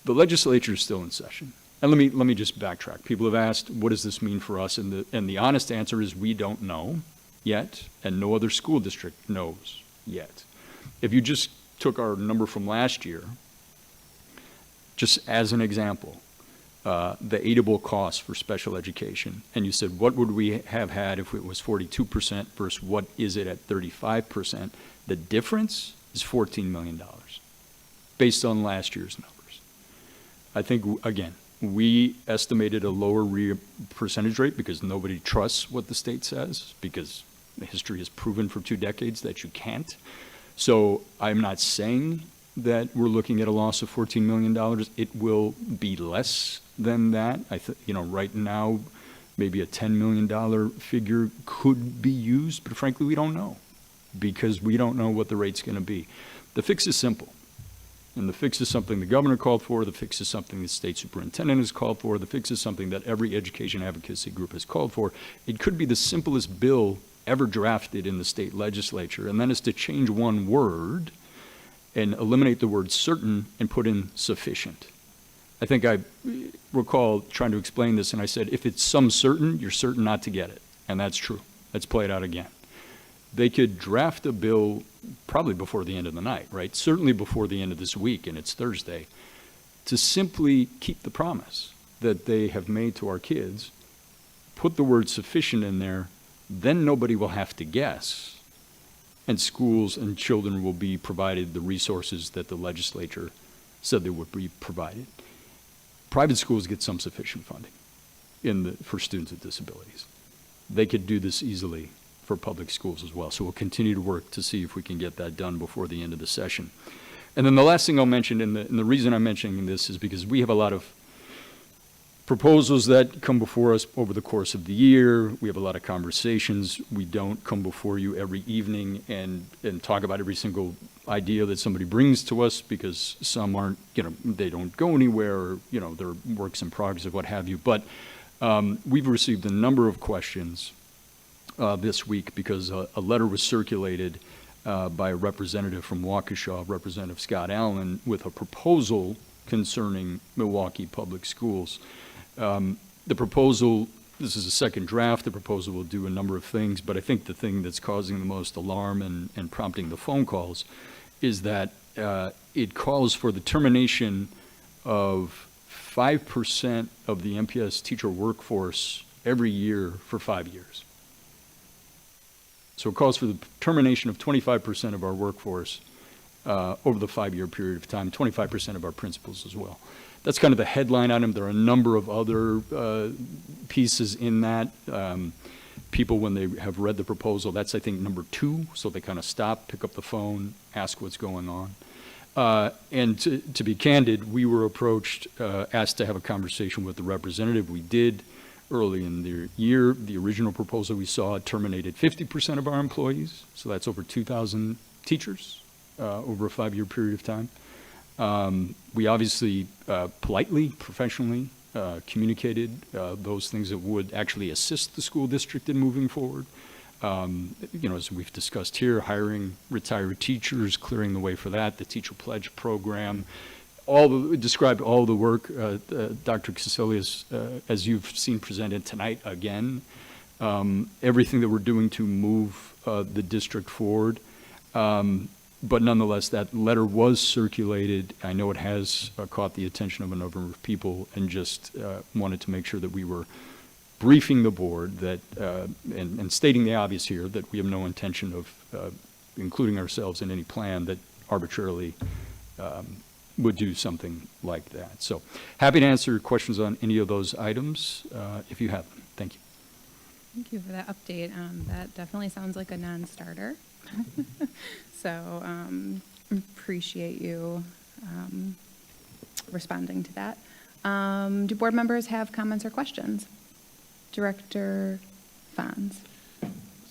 The legislature is still in session. And let me just backtrack. People have asked, what does this mean for us? And the honest answer is we don't know yet, and no other school district knows yet. If you just took our number from last year, just as an example, the aidable costs for special education, and you said, what would we have had if it was 42% versus what is it at 35%? The difference is $14 million based on last year's numbers. I think, again, we estimated a lower percentage rate because nobody trusts what the state says, because history has proven for 2 decades that you can't. So I'm not saying that we're looking at a loss of $14 million. It will be less than that. Right now, maybe a $10 million figure could be used, but frankly, we don't know because we don't know what the rate's going to be. The fix is simple. And the fix is something the governor called for. The fix is something the state superintendent has called for. The fix is something that every education advocacy group has called for. It could be the simplest bill ever drafted in the state legislature, and then is to change one word and eliminate the word certain and put in sufficient. I think I recall trying to explain this, and I said, if it's some certain, you're certain not to get it. And that's true. Let's play it out again. They could draft a bill probably before the end of the night, right? Certainly before the end of this week, and it's Thursday, to simply keep the promise that they have made to our kids, put the word sufficient in there, then nobody will have to guess, and schools and children will be provided the resources that the legislature said they would be provided. Private schools get some sufficient funding for students with disabilities. They could do this easily for public schools as well. So we'll continue to work to see if we can get that done before the end of the session. And then the last thing I'll mention, and the reason I'm mentioning this is because we have a lot of proposals that come before us over the course of the year. We have a lot of conversations. We don't come before you every evening and talk about every single idea that somebody brings to us, because some aren't, they don't go anywhere, or, they're works in progress or what have you. But we've received a number of questions this week because a letter was circulated by a representative from Waukesha, Representative Scott Allen, with a proposal concerning Milwaukee Public Schools. The proposal, this is a second draft, the proposal will do a number of things, but I think the thing that's causing the most alarm and prompting the phone calls is that it calls for the termination of 5% of the MPS teacher workforce every year for 5 years. So it calls for the termination of 25% of our workforce over the 5-year period of time, 25% of our principals as well. That's kind of the headline item. There are a number of other pieces in that. People, when they have read the proposal, that's, I think, number 2. So they kind of stop, pick up the phone, ask what's going on. And to be candid, we were approached, asked to have a conversation with the representative. We did early in the year. The original proposal we saw terminated 50% of our employees. So that's over 2,000 teachers over a 5-year period of time. We obviously politely, professionally communicated those things that would actually assist the school district in moving forward. As we've discussed here, hiring retired teachers, clearing the way for that, the Teacher Pledge program, described all the work, Dr. Casilius, as you've seen presented tonight again, everything that we're doing to move the district forward. But nonetheless, that letter was circulated. I know it has caught the attention of a number of people, and just wanted to make sure that we were briefing the board that, and stating the obvious here, that we have no intention of including ourselves in any plan that arbitrarily would do something like that. So happy to answer questions on any of those items if you have them. Thank you. Thank you for that update. That definitely sounds like a non-starter. So appreciate you responding to that. Do board members have comments or questions? Director Fonz.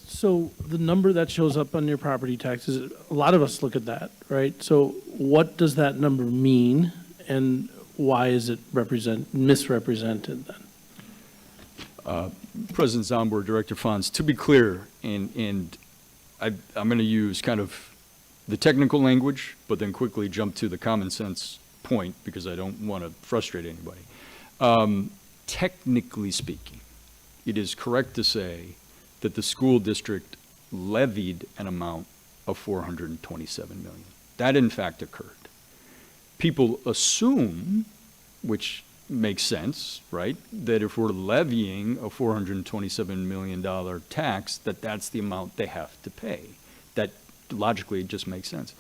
So the number that shows up on your property taxes, a lot of us look at that, right? So what does that number mean, and why is it misrepresented then? President Zombor, Director Fonz, to be clear, and I'm going to use kind of the technical language, but then quickly jump to the common sense point because I don't want to frustrate anybody. Technically speaking, it is correct to say that the school district levied an amount of $427 million. That in fact occurred. People assume, which makes sense, right, that if we're levying a $427 million tax, that's the amount they have to pay. That logically just makes sense.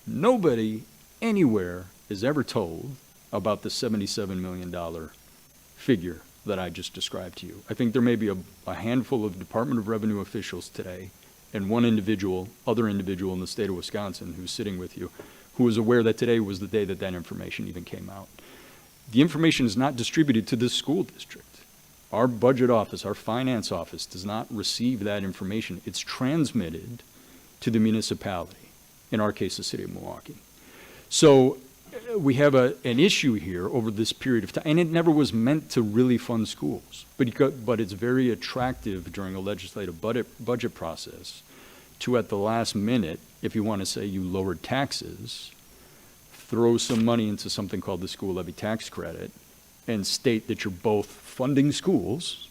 Nobody anywhere is ever told about the $77 million figure that I just described to you. I think there may be a handful of Department of Revenue officials today and one other individual in the state of Wisconsin who's sitting with you, who is aware that today was the day that information even came out. The information is not distributed to this school district. Our budget office, our finance office does not receive that information. It's transmitted to the municipality, in our case, the city of Milwaukee. So we have an issue here over this period of time, and it never was meant to really fund schools, but it's very attractive during a legislative budget process to, at the last minute, if you want to say you lowered taxes, throw some money into something called the school levy tax credit and state that you're both funding schools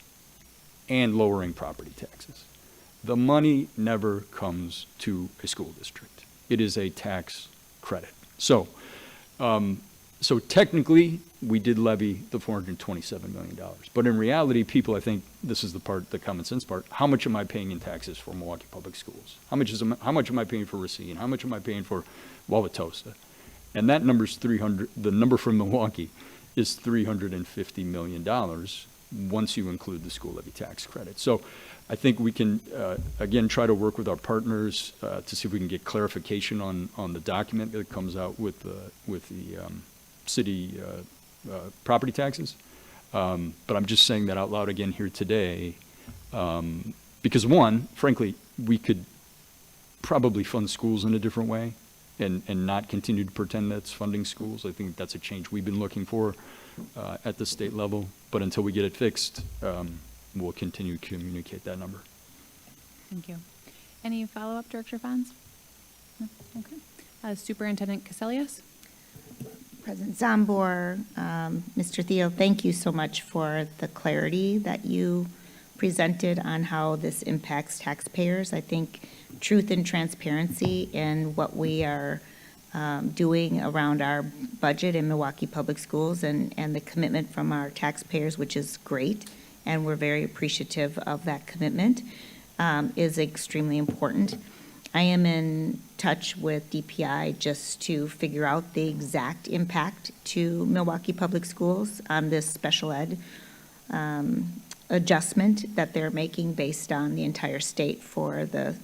and lowering property taxes. The money never comes to a school district. It is a tax credit. So technically, we did levy the $427 million. But in reality, people, I think this is the common sense part, how much am I paying in taxes for Milwaukee Public Schools? How much am I paying for Racine? How much am I paying for Wauwatosa? And that number's the number from Milwaukee is $350 million once you include the school levy tax credit. So I think we can, again, try to work with our partners to see if we can get clarification on the document that comes out with the city property taxes. But I'm just saying that out loud again here today because, one, frankly, we could probably fund schools in a different way and not continue to pretend that's funding schools. I think that's a change we've been looking for at the state level. But until we get it fixed, we'll continue to communicate that number. Thank you. Any follow-up, Director Fonz? No? Okay. Superintendent Casilius? President Zombor, Mr. Thiel, thank you so much for the clarity that you presented on how this impacts taxpayers. I think truth and transparency in what we are doing around our budget in Milwaukee Public Schools and the commitment from our taxpayers, which is great, and we're very appreciative of that commitment, is extremely important. I am in touch with DPI just to figure out the exact impact to Milwaukee Public Schools on this special ed adjustment that they're making based on the entire state for the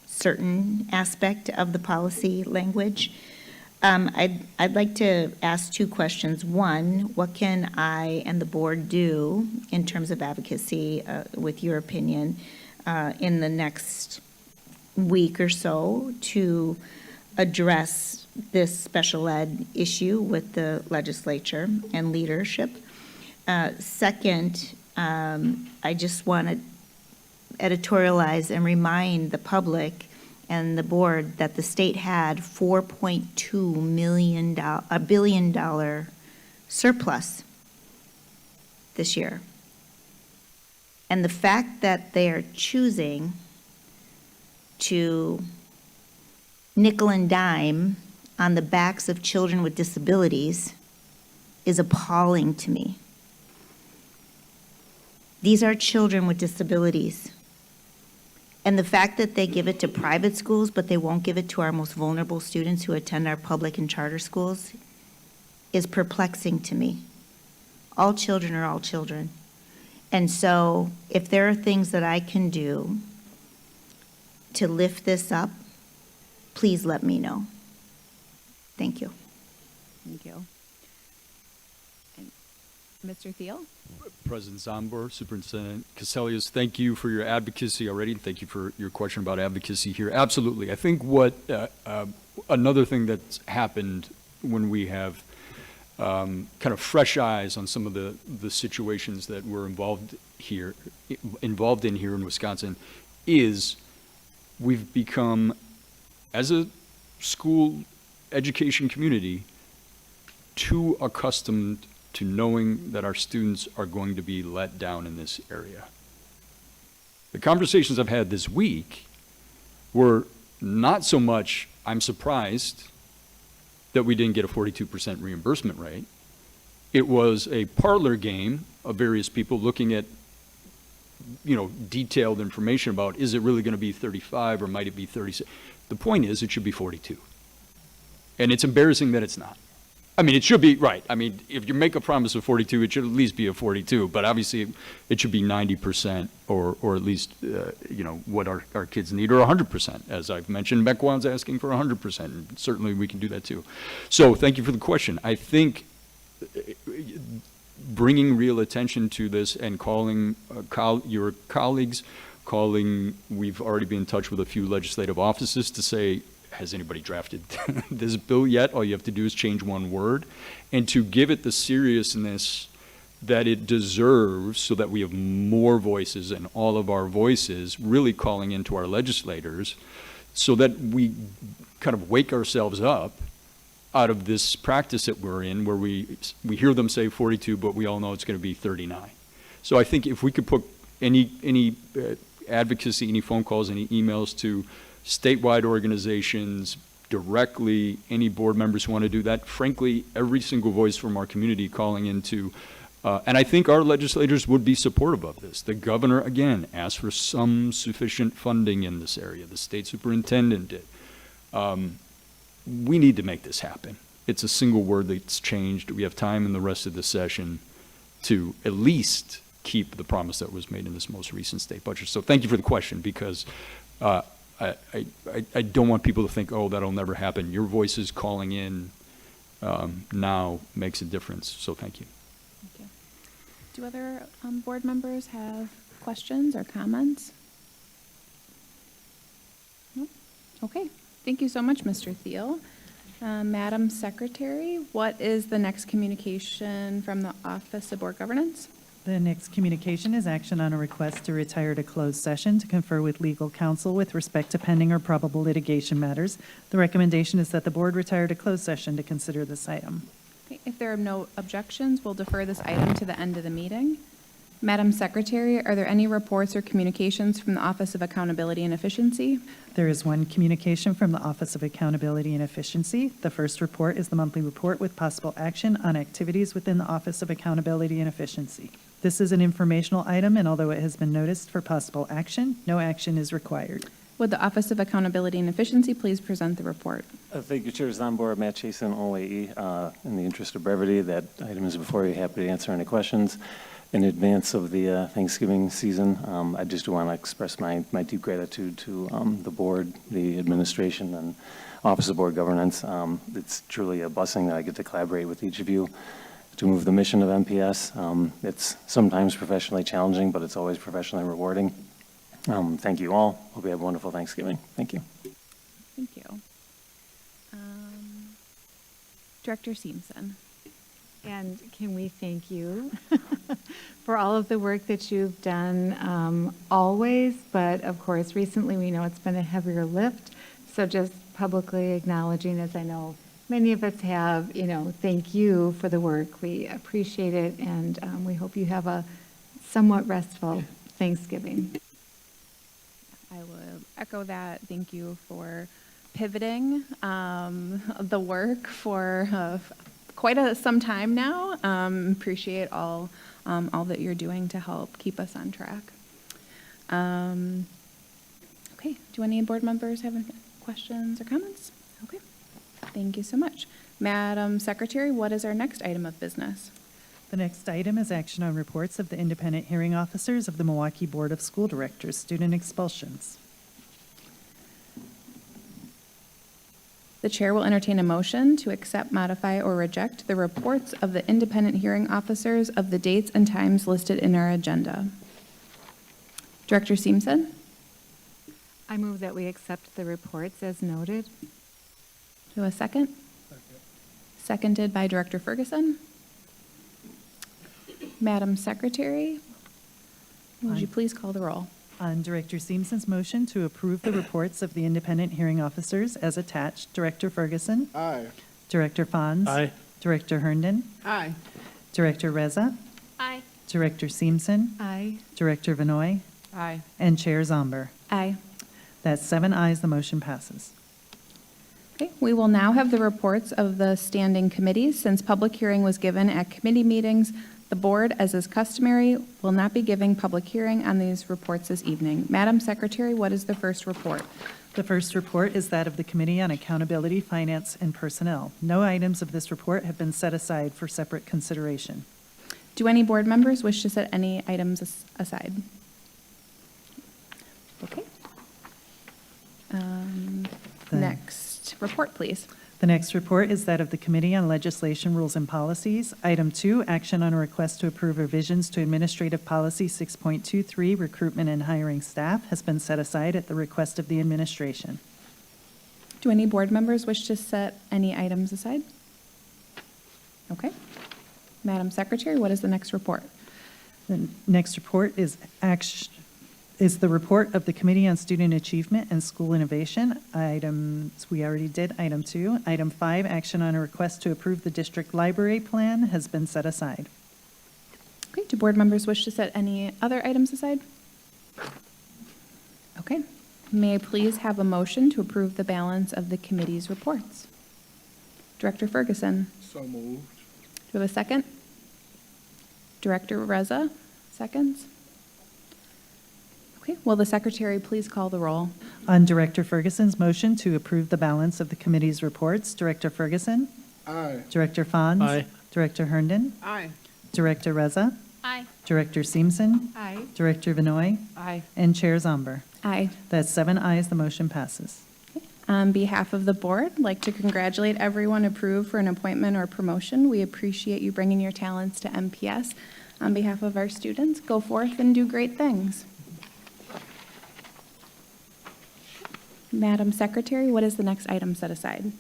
certain aspect of the policy language. I'd like to ask two questions. One, what can I and the board do in terms of advocacy, with your opinion, in the next week or so to address this special ed issue with the legislature and leadership. Second, I just want to editorialize and remind the public and the board that the state had $4.2 billion surplus this year. And the fact that they are choosing to nickel and dime on the backs of children with disabilities is appalling to me. These are children with disabilities. And the fact that they give it to private schools, but they won't give it to our most vulnerable students who attend our public and charter schools is perplexing to me. All children are all children. And so if there are things that I can do to lift this up, please let me know. Thank you. Thank you. And Mr. Thiel? President Zombor, Superintendent Cassellius, thank you for your advocacy already. Thank you for your question about advocacy here. Absolutely. I think what another thing that's happened when we have kind of fresh eyes on some of the situations that we're involved in here in Wisconsin is we've become, as a school education community, too accustomed to knowing that our students are going to be let down in this area. The conversations I've had this week were not so much, I'm surprised that we didn't get a 42% reimbursement rate. It was a parlor game of various people looking at, detailed information about, is it really going to be 35 or might it be 36? The point is, it should be 42. And it's embarrassing that it's not. I mean, it should be, right. I mean, if you make a promise of 42, it should at least be a 42, but obviously it should be 90% or at least, what our kids need, or 100%. As I've mentioned, Mequon's asking for 100%, and certainly we can do that too. So thank you for the question. I think bringing real attention to this and calling your colleagues, we've already been in touch with a few legislative offices to say, has anybody drafted this bill yet? All you have to do is change one word, and to give it the seriousness that it deserves so that we have more voices, and all of our voices really calling into our legislators so that we kind of wake ourselves up out of this practice that we're in where we hear them say 42, but we all know it's going to be 39. So I think if we could put any advocacy, any phone calls, any emails to statewide organizations, directly, any board members who want to do that. Frankly, every single voice from our community calling into, and I think our legislators would be supportive of this. The governor, again, asked for some sufficient funding in this area. The state superintendent did. We need to make this happen. It's a single word that's changed. We have time in the rest of the session to at least keep the promise that was made in this most recent state budget. So thank you for the question, because I don't want people to think, oh, that'll never happen. Your voices calling in now makes a difference, so thank you. Thank you. Do other board members have questions or comments? No? Okay, thank you so much, Mr. Thiel. Madam Secretary, what is the next communication from the Office of Board Governance? The next communication is action on a request to retire to closed session to confer with legal counsel with respect to pending or probable litigation matters. The recommendation is that the board retire to closed session to consider this item. Okay, if there are no objections, we'll defer this item to the end of the meeting. Madam Secretary, are there any reports or communications from the Office of Accountability and Efficiency? There is one communication from the Office of Accountability and Efficiency. The first report is the monthly report with possible action on activities within the Office of Accountability and Efficiency. This is an informational item, and although it has been noticed for possible action, no action is required. Would the Office of Accountability and Efficiency please present the report? Thank you, Chair Zombor, Matt Chasen, OAE. In the interest of brevity, that item is before you. Happy to answer any questions. In advance of the Thanksgiving season, I just want to express my deep gratitude to the board, the administration, and Office of Board Governance. It's truly a blessing that I get to collaborate with each of you to move the mission of MPS. It's sometimes professionally challenging, but it's always professionally rewarding. Thank you all. Hope you have a wonderful Thanksgiving. Thank you. Thank you. Director Seamson. And can we thank you for all of the work that you've done always, but of course, recently we know it's been a heavier lift. So just publicly acknowledging, as I know many of us have, thank you for the work. We appreciate it, and we hope you have a somewhat restful Thanksgiving. I will echo that. Thank you for pivoting the work for quite some time now. Appreciate all that you're doing to help keep us on track. Okay, do any board members have any questions or comments? Okay, thank you so much. Madam Secretary, what is our next item of business? The next item is action on reports of the independent hearing officers of the Milwaukee Board of School Directors, student expulsions. The chair will entertain a motion to accept, modify, or reject the reports of the independent hearing officers of the dates and times listed in our agenda. Director Seamson? I move that we accept the reports as noted. Do a second? Seconded by Director Ferguson. Madam Secretary, would you please call the roll? On Director Seamson's motion to approve the reports of the independent hearing officers as attached, Director Ferguson? Aye. Director Fons? Aye. Director Herndon? Aye. Director Reza? Aye. Director Seamson? Aye. Director Vinoy? Aye. And Chair Zomber? Aye. That's 7 ayes, the motion passes. Okay, we will now have the reports of the standing committees. Since public hearing was given at committee meetings, the board, as is customary, will not be giving public hearing on these reports this evening. Madam Secretary, what is the first report? The first report is that of the Committee on Accountability, Finance, and Personnel. No items of this report have been set aside for separate consideration. Do any board members wish to set any items aside? Okay. Next report, please. The next report is that of the Committee on Legislation, Rules, and Policies. Item 2, action on a request to approve revisions to Administrative Policy 6.23, Recruitment and Hiring Staff, has been set aside at the request of the administration. Do any board members wish to set any items aside? Okay. Madam Secretary, what is the next report? The next report is the report of the Committee on Student Achievement and School Innovation. Items, we already did item 2. Item 5, action on a request to approve the district library plan, has been set aside. Okay, do board members wish to set any other items aside? Okay. May I please have a motion to approve the balance of the committee's reports? Director Ferguson? So moved. Do we have a second? Director Reza, seconds? Okay, will the secretary please call the roll? On Director Ferguson's motion to approve the balance of the committee's reports, Director Ferguson? Aye. Director Fons? Aye. Director Herndon? Aye. Director Reza? Aye. Director Seamson? Aye. Director Vinoy? Aye. And Chair Zomber? Aye. That's 7 ayes, the motion passes. On behalf of the board, I'd like to congratulate everyone approved for an appointment or promotion. We appreciate you bringing your talents to MPS. On behalf of our students, go forth and do great things. Madam Secretary, what is the next item set aside?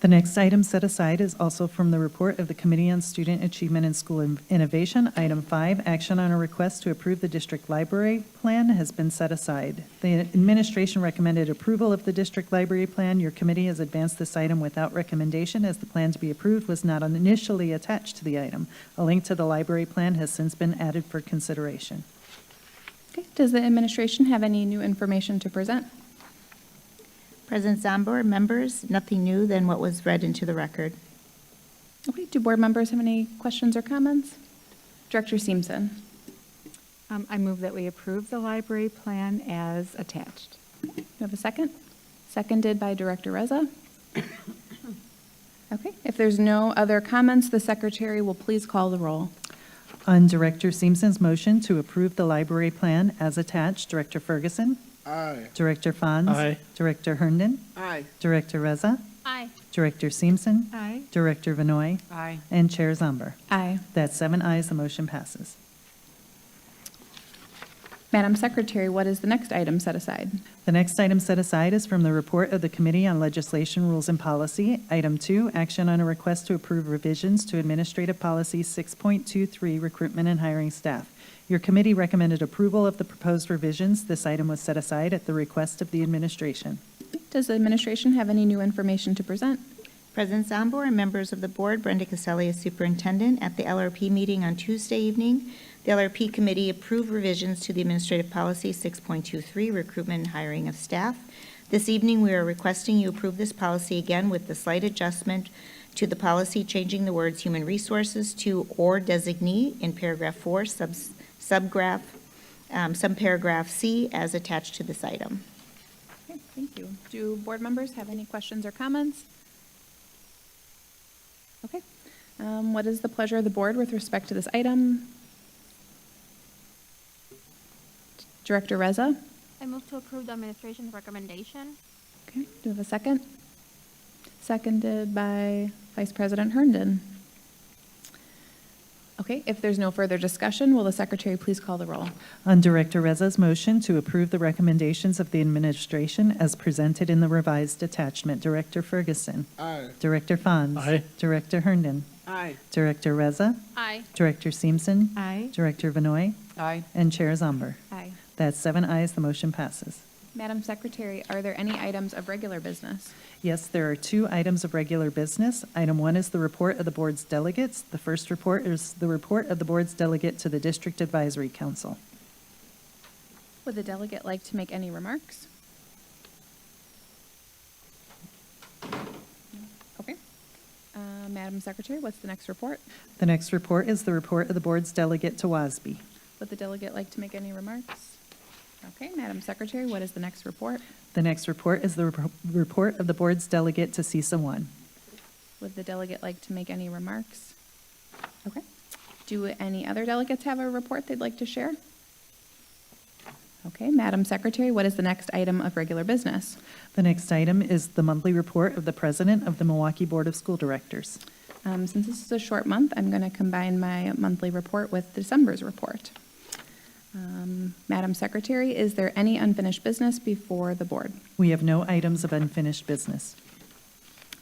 The next item set aside is also from the report of the Committee on Student Achievement and School Innovation. Item 5, action on a request to approve the district library plan, has been set aside. The administration recommended approval of the district library plan. Your committee has advanced this item without recommendation, as the plan to be approved was not initially attached to the item. A link to the library plan has since been added for consideration. Okay, does the administration have any new information to present? President Zomber, members, nothing new than what was read into the record. Okay, do board members have any questions or comments? Director Seamson? I move that we approve the library plan as attached. Do you have a second? Seconded by Director Reza. Okay, if there's no other comments, the secretary will please call the roll. On Director Seamson's motion to approve the library plan as attached, Director Ferguson? Aye. Director Fons? Aye. Director Herndon? Aye. Director Reza? Aye. Director Seamson? Aye. Director Vinoy? Aye. And Chair Zomber? Aye. That's 7 ayes, the motion passes. Madam Secretary, what is the next item set aside? The next item set aside is from the report of the Committee on Legislation, Rules, and Policy. Item 2, action on a request to approve revisions to Administrative Policy 6.23, recruitment and hiring staff. Your committee recommended approval of the proposed revisions. This item was set aside at the request of the administration. Does the administration have any new information to present? President Zambor and members of the board, Brenda Casselli is superintendent. At the LRP meeting on Tuesday evening, the LRP committee approved revisions to the Administrative Policy 6.23, recruitment and hiring of staff. This evening, we are requesting you approve this policy again with the slight adjustment to the policy, changing the words human resources to or designee in paragraph 4, subparagraph C as attached to this item. Okay, thank you. Do board members have any questions or comments? Okay. What is the pleasure of the board with respect to this item? Director Reza? I move to approve the administration's recommendation. Okay, do we have a second? Seconded by Vice President Herndon. Okay, if there's no further discussion, will the secretary please call the roll? On Director Reza's motion to approve the recommendations of the administration as presented in the revised attachment, Director Ferguson. Aye. Director Fons. Aye. Director Herndon. Aye. Director Reza. Aye. Director Simpson. Aye. Director Vanoy. Aye. And Chair Zomber. Aye. That's 7 ayes, the motion passes. Madam Secretary, are there any items of regular business? Yes, there are 2 items of regular business. Item 1 is the report of the board's delegates. The first report is the report of the board's delegate to the District Advisory Council. Would the delegate like to make any remarks? No? Okay. Madam Secretary, what's the next report? The next report is the report of the board's delegate to WASB. Would the delegate like to make any remarks? Okay, Madam Secretary, what is the next report? The next report is the report of the board's delegate to CISA 1. Would the delegate like to make any remarks? Okay. Do any other delegates have a report they'd like to share? Okay, Madam Secretary, what is the next item of regular business? The next item is the monthly report of the president of the Milwaukee Board of School Directors. Since this is a short month, I'm going to combine my monthly report with December's report. Madam Secretary, is there any unfinished business before the board? We have no items of unfinished business.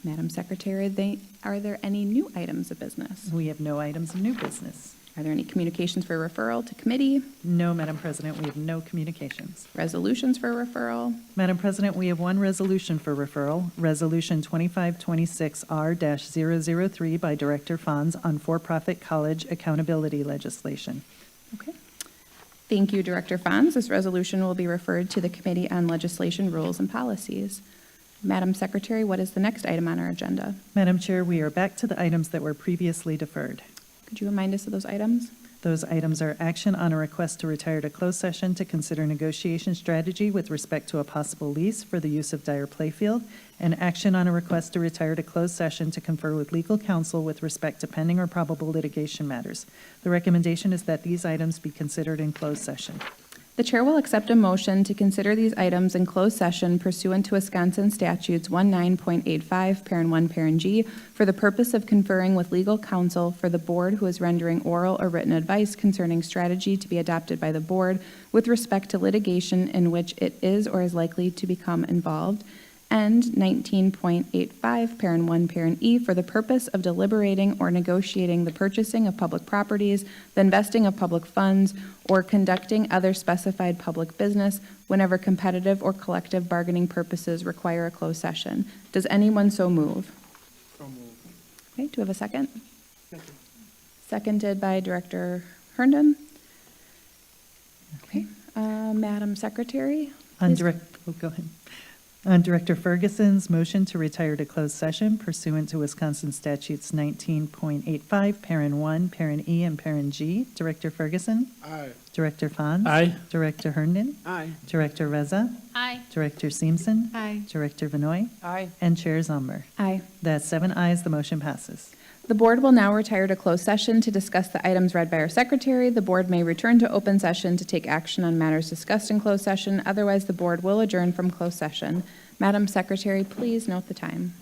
Madam Secretary, are there any new items of business? We have no items of new business. Are there any communications for referral to committee? No, Madam President, we have no communications. Resolutions for referral? Madam President, we have 1 resolution for referral, Resolution 2526R-003 by Director Fons on for-profit college accountability legislation. Okay. Thank you, Director Fons. This resolution will be referred to the Committee on Legislation, Rules, and Policies. Madam Secretary, what is the next item on our agenda? Madam Chair, we are back to the items that were previously deferred. Could you remind us of those items? Those items are action on a request to retire to closed session to consider negotiation strategy with respect to a possible lease for the use of Dyer Playfield, and action on a request to retire to closed session to confer with legal counsel with respect to pending or probable litigation matters. The recommendation is that these items be considered in closed session. The chair will accept a motion to consider these items in closed session pursuant to Wisconsin Statutes 19.85, Parent 1, Parent G, for the purpose of conferring with legal counsel for the board who is rendering oral or written advice concerning strategy to be adopted by the board with respect to litigation in which it is or is likely to become involved, and 19.85, Parent 1, Parent E, for the purpose of deliberating or negotiating the purchasing of public properties, the investing of public funds, or conducting other specified public business whenever competitive or collective bargaining purposes require a closed session. Does anyone so move? So moved. Okay, do we have a second? Second. Seconded by Director Herndon. Okay, Madam Secretary? On please. go ahead. On Director Ferguson's motion to retire to closed session pursuant to Wisconsin Statutes 19.85, Parent 1, Parent E, and Parent G, Director Ferguson? Aye. Director Fons? Aye. Director Herndon? Aye. Director Reza? Aye. Director Simpson? Aye. Director Vanoy? Aye. And Chair Zomber. Aye. That's 7 ayes, the motion passes. The board will now retire to closed session to discuss the items read by our secretary. The board may return to open session to take action on matters discussed in closed session. Otherwise, the board will adjourn from closed session. Madam Secretary, please note the time.